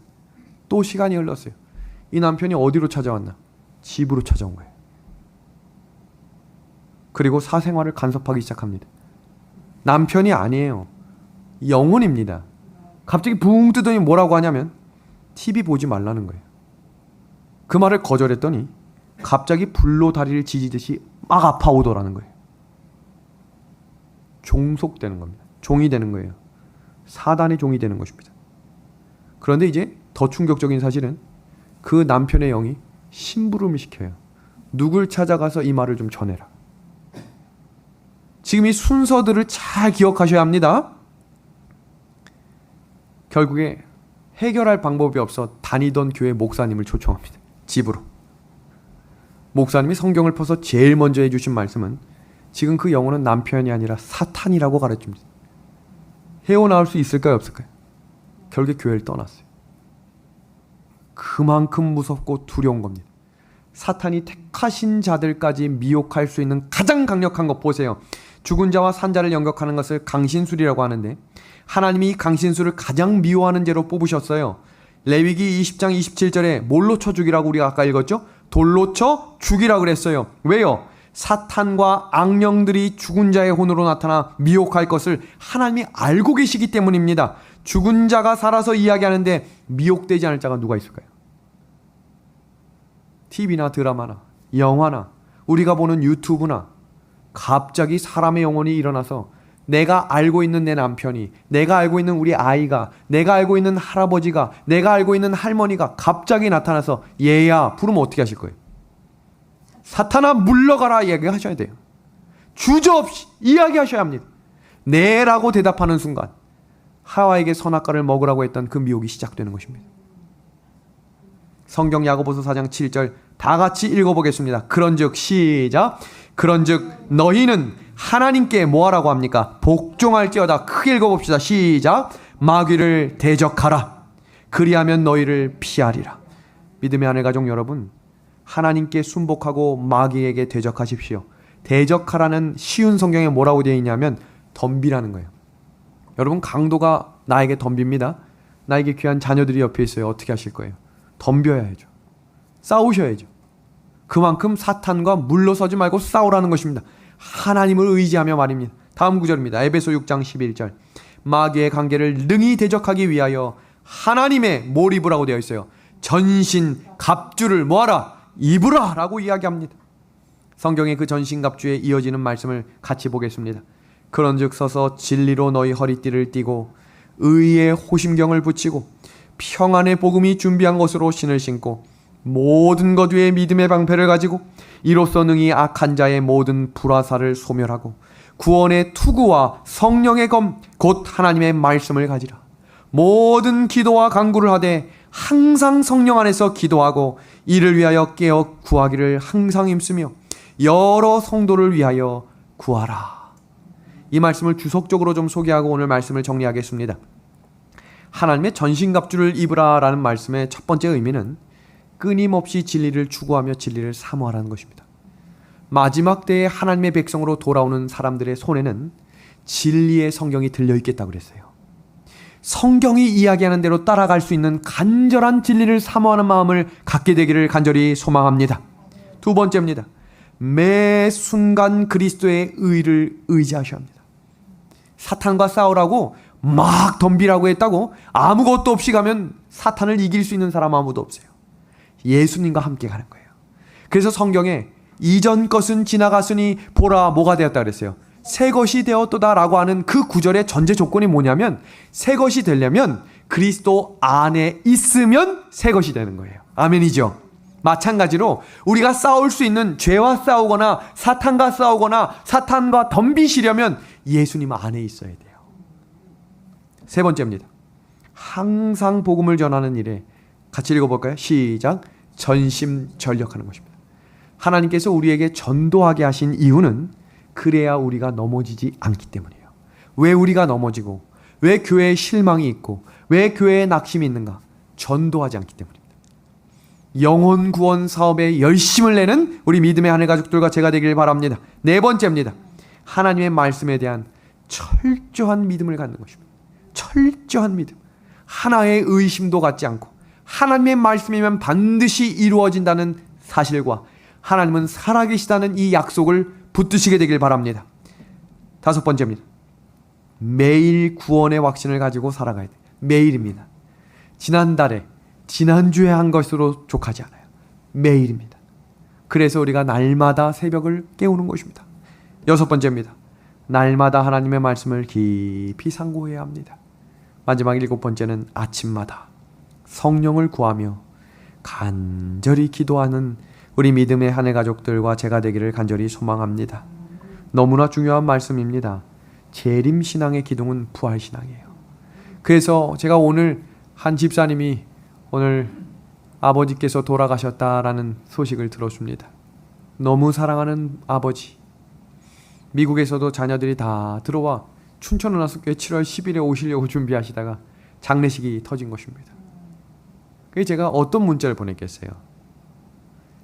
또 시간이 흘렀어요. 이 남편이 어디로 찾아왔나? 집으로 찾아온 거예요. 그리고 사생활을 간섭하기 시작합니다. 남편이 아니에요. 영혼입니다. 갑자기 붕 뜨더니 뭐라고 하냐면 TV 보지 말라는 거예요. 그 말을 거절했더니 갑자기 불로 다리를 지지듯이 막 아파오더라는 거예요. 종속되는 겁니다. 종이 되는 거예요. 사단의 종이 되는 것입니다. 그런데 이제 더 충격적인 사실은 그 남편의 영이 심부름을 시켜요. 누굴 찾아가서 이 말을 좀 전해라. 지금 이 순서들을 잘 기억하셔야 합니다. 결국에 해결할 방법이 없어 다니던 교회 목사님을 초청합니다. 집으로. 목사님이 성경을 펴서 제일 먼저 해주신 말씀은 지금 그 영혼은 남편이 아니라 사탄이라고 가르칩니다. 헤어나올 수 있을까요, 없을까요? 결국에 교회를 떠났어요. 그만큼 무섭고 두려운 겁니다. 사탄이 택하신 자들까지 미혹할 수 있는 가장 강력한 것 보세요. 죽은 자와 산 자를 연결하는 것을 강신술이라고 하는데 하나님이 이 강신술을 가장 미워하는 죄로 뽑으셨어요. 레위기 20장 27절에 뭘로 쳐 죽이라고 우리가 아까 읽었죠? 돌로 쳐 죽이라고 그랬어요. 왜요? 사탄과 악령들이 죽은 자의 혼으로 나타나 미혹할 것을 하나님이 알고 계시기 때문입니다. 죽은 자가 살아서 이야기하는데 미혹되지 않을 자가 누가 있을까요? TV나 드라마나 영화나 우리가 보는 유튜브나 갑자기 사람의 영혼이 일어나서 내가 알고 있는 내 남편이, 내가 알고 있는 우리 아이가, 내가 알고 있는 할아버지가, 내가 알고 있는 할머니가 갑자기 나타나서 얘야 부르면 어떻게 하실 거예요? 사탄아 물러가라 이야기하셔야 돼요. 주저없이 이야기하셔야 합니다. 네 라고 대답하는 순간 하와에게 선악과를 먹으라고 했던 그 미혹이 시작되는 것입니다. 성경 야고보서 4장 7절 다 같이 읽어보겠습니다. 그런즉 시작. 그런즉 너희는 하나님께 뭐하라고 합니까? 복종할지어다. 크게 읽어봅시다. 시작. 마귀를 대적하라. 그리하면 너희를 피하리라. 믿음의 하늘 가족 여러분, 하나님께 순복하고 마귀에게 대적하십시오. 대적하라는 쉬운 성경에 뭐라고 되어 있냐면 덤비라는 거예요. 여러분, 강도가 나에게 덤빕니다. 나에게 귀한 자녀들이 옆에 있어요. 어떻게 하실 거예요? 덤벼야죠. 싸우셔야죠. 그만큼 사탄과 물러서지 말고 싸우라는 것입니다. 하나님을 의지하며 말입니다. 다음 구절입니다. 에베소 6장 11절 마귀의 관계를 능히 대적하기 위하여 하나님의 뭘 입으라고 되어 있어요? 전신 갑주를 뭐하라? 입으라 라고 이야기합니다. 성경의 그 전신 갑주에 이어지는 말씀을 같이 보겠습니다. 그런즉 서서 진리로 너희 허리띠를 띠고 의의 호심경을 붙이고 평안의 복음이 준비한 것으로 신을 신고 모든 것 위에 믿음의 방패를 가지고 이로써 능히 악한 자의 모든 불화살을 소멸하고 구원의 투구와 성령의 검 곧 하나님의 말씀을 가지라. 모든 기도와 간구를 하되 항상 성령 안에서 기도하고 이를 위하여 깨어 구하기를 항상 힘쓰며 여러 성도를 위하여 구하라. 이 말씀을 주석적으로 좀 소개하고 오늘 말씀을 정리하겠습니다. 하나님의 전신갑주를 입으라 라는 말씀의 첫 번째 의미는 끊임없이 진리를 추구하며 진리를 사모하라는 것입니다. 마지막 때에 하나님의 백성으로 돌아오는 사람들의 손에는 진리의 성경이 들려있겠다고 그랬어요. 성경이 이야기하는 대로 따라갈 수 있는 간절한 진리를 사모하는 마음을 갖게 되기를 간절히 소망합니다. 두 번째입니다. 매 순간 그리스도의 의를 의지하셔야 합니다. 사탄과 싸우라고 막 덤비라고 했다고 아무것도 없이 가면 사탄을 이길 수 있는 사람 아무도 없어요. 예수님과 함께 가는 거예요. 그래서 성경에 이전 것은 지나갔으니 보라 뭐가 되었다 그랬어요. 새 것이 되었도다 라고 하는 그 구절의 전제 조건이 뭐냐면 새 것이 되려면 그리스도 안에 있으면 새 것이 되는 거예요. 아멘이죠. 마찬가지로 우리가 싸울 수 있는 죄와 싸우거나 사탄과 싸우거나 사탄과 덤비시려면 예수님 안에 있어야 돼요. 세 번째입니다. 항상 복음을 전하는 일에 같이 읽어볼까요? 시작. 전심전력하는 것입니다. 하나님께서 우리에게 전도하게 하신 이유는 그래야 우리가 넘어지지 않기 때문이에요. 왜 우리가 넘어지고 왜 교회에 실망이 있고 왜 교회에 낙심이 있는가? 전도하지 않기 때문입니다. 영혼 구원 사업에 열심을 내는 우리 믿음의 하늘 가족들과 제가 되길 바랍니다. 네 번째입니다. 하나님의 말씀에 대한 철저한 믿음을 갖는 것입니다. 철저한 믿음. 하나의 의심도 갖지 않고 하나님의 말씀이면 반드시 이루어진다는 사실과 하나님은 살아계시다는 이 약속을 붙드시게 되길 바랍니다. 다섯 번째입니다. 매일 구원의 확신을 가지고 살아가야 돼요. 매일입니다. 지난달에 지난주에 한 것으로 족하지 않아요. 매일입니다. 그래서 우리가 날마다 새벽을 깨우는 것입니다. 여섯 번째입니다. 날마다 하나님의 말씀을 깊이 상고해야 합니다. 마지막 일곱 번째는 아침마다 성령을 구하며 간절히 기도하는 우리 믿음의 하늘 가족들과 제가 되기를 간절히 소망합니다. 너무나 중요한 말씀입니다. 재림신앙의 기둥은 부활신앙이에요. 그래서 제가 오늘 한 집사님이 오늘 아버지께서 돌아가셨다라는 소식을 들었습니다. 너무 사랑하는 아버지. 미국에서도 자녀들이 다 들어와 춘천은하숙교회 7월 10일에 오시려고 준비하시다가 장례식이 터진 것입니다. 그래서 제가 어떤 문자를 보냈겠어요?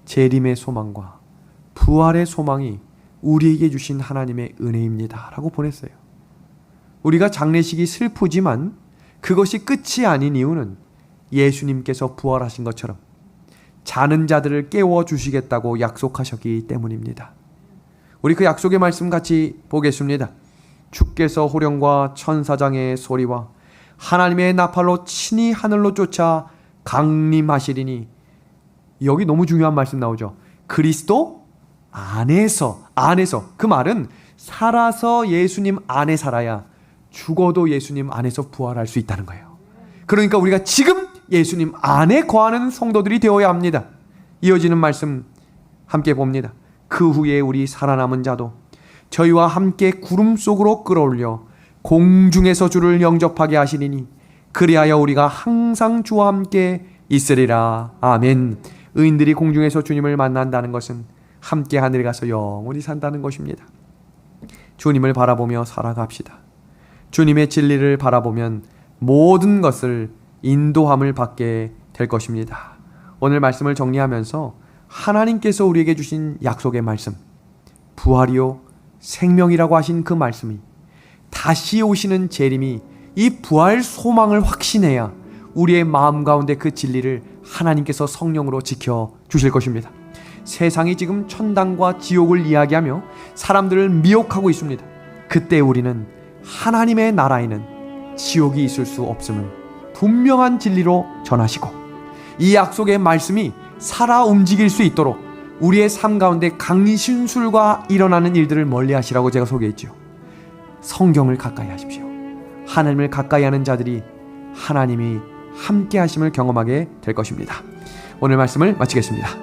재림의 소망과 부활의 소망이 우리에게 주신 하나님의 은혜입니다 라고 보냈어요. 우리가 장례식이 슬프지만 그것이 끝이 아닌 이유는 예수님께서 부활하신 것처럼 자는 자들을 깨워주시겠다고 약속하셨기 때문입니다. 우리 그 약속의 말씀 같이 보겠습니다. 주께서 호령과 천사장의 소리와 하나님의 나팔로 친히 하늘로 쫓아 강림하시리니, 여기 너무 중요한 말씀 나오죠. 그리스도 안에서 그 말은 살아서 예수님 안에 살아야 죽어도 예수님 안에서 부활할 수 있다는 거예요. 그러니까 우리가 지금 예수님 안에 거하는 성도들이 되어야 합니다. 이어지는 말씀 함께 봅니다. 그 후에 우리 살아남은 자도 저희와 함께 구름 속으로 끌어올려 공중에서 주를 영접하게 하시리니 그리하여 우리가 항상 주와 함께 있으리라. 아멘. 의인들이 공중에서 주님을 만난다는 것은 함께 하늘에 가서 영원히 산다는 것입니다. 주님을 바라보며 살아갑시다. 주님의 진리를 바라보면 모든 것을 인도함을 받게 될 것입니다. 오늘 말씀을 정리하면서 하나님께서 우리에게 주신 약속의 말씀, 부활이요 생명이라고 하신 그 말씀이 다시 오시는 재림이 이 부활 소망을 확신해야 우리의 마음 가운데 그 진리를 하나님께서 성령으로 지켜 주실 것입니다. 세상이 지금 천당과 지옥을 이야기하며 사람들을 미혹하고 있습니다. 그때 우리는 하나님의 나라에는 지옥이 있을 수 없음을 분명한 진리로 전하시고 이 약속의 말씀이 살아 움직일 수 있도록 우리의 삶 가운데 강신술과 일어나는 일들을 멀리 하시라고 제가 소개했죠. 성경을 가까이 하십시오. 하나님을 가까이 하는 자들이 하나님이 함께 하심을 경험하게 될 것입니다. 오늘 말씀을 마치겠습니다.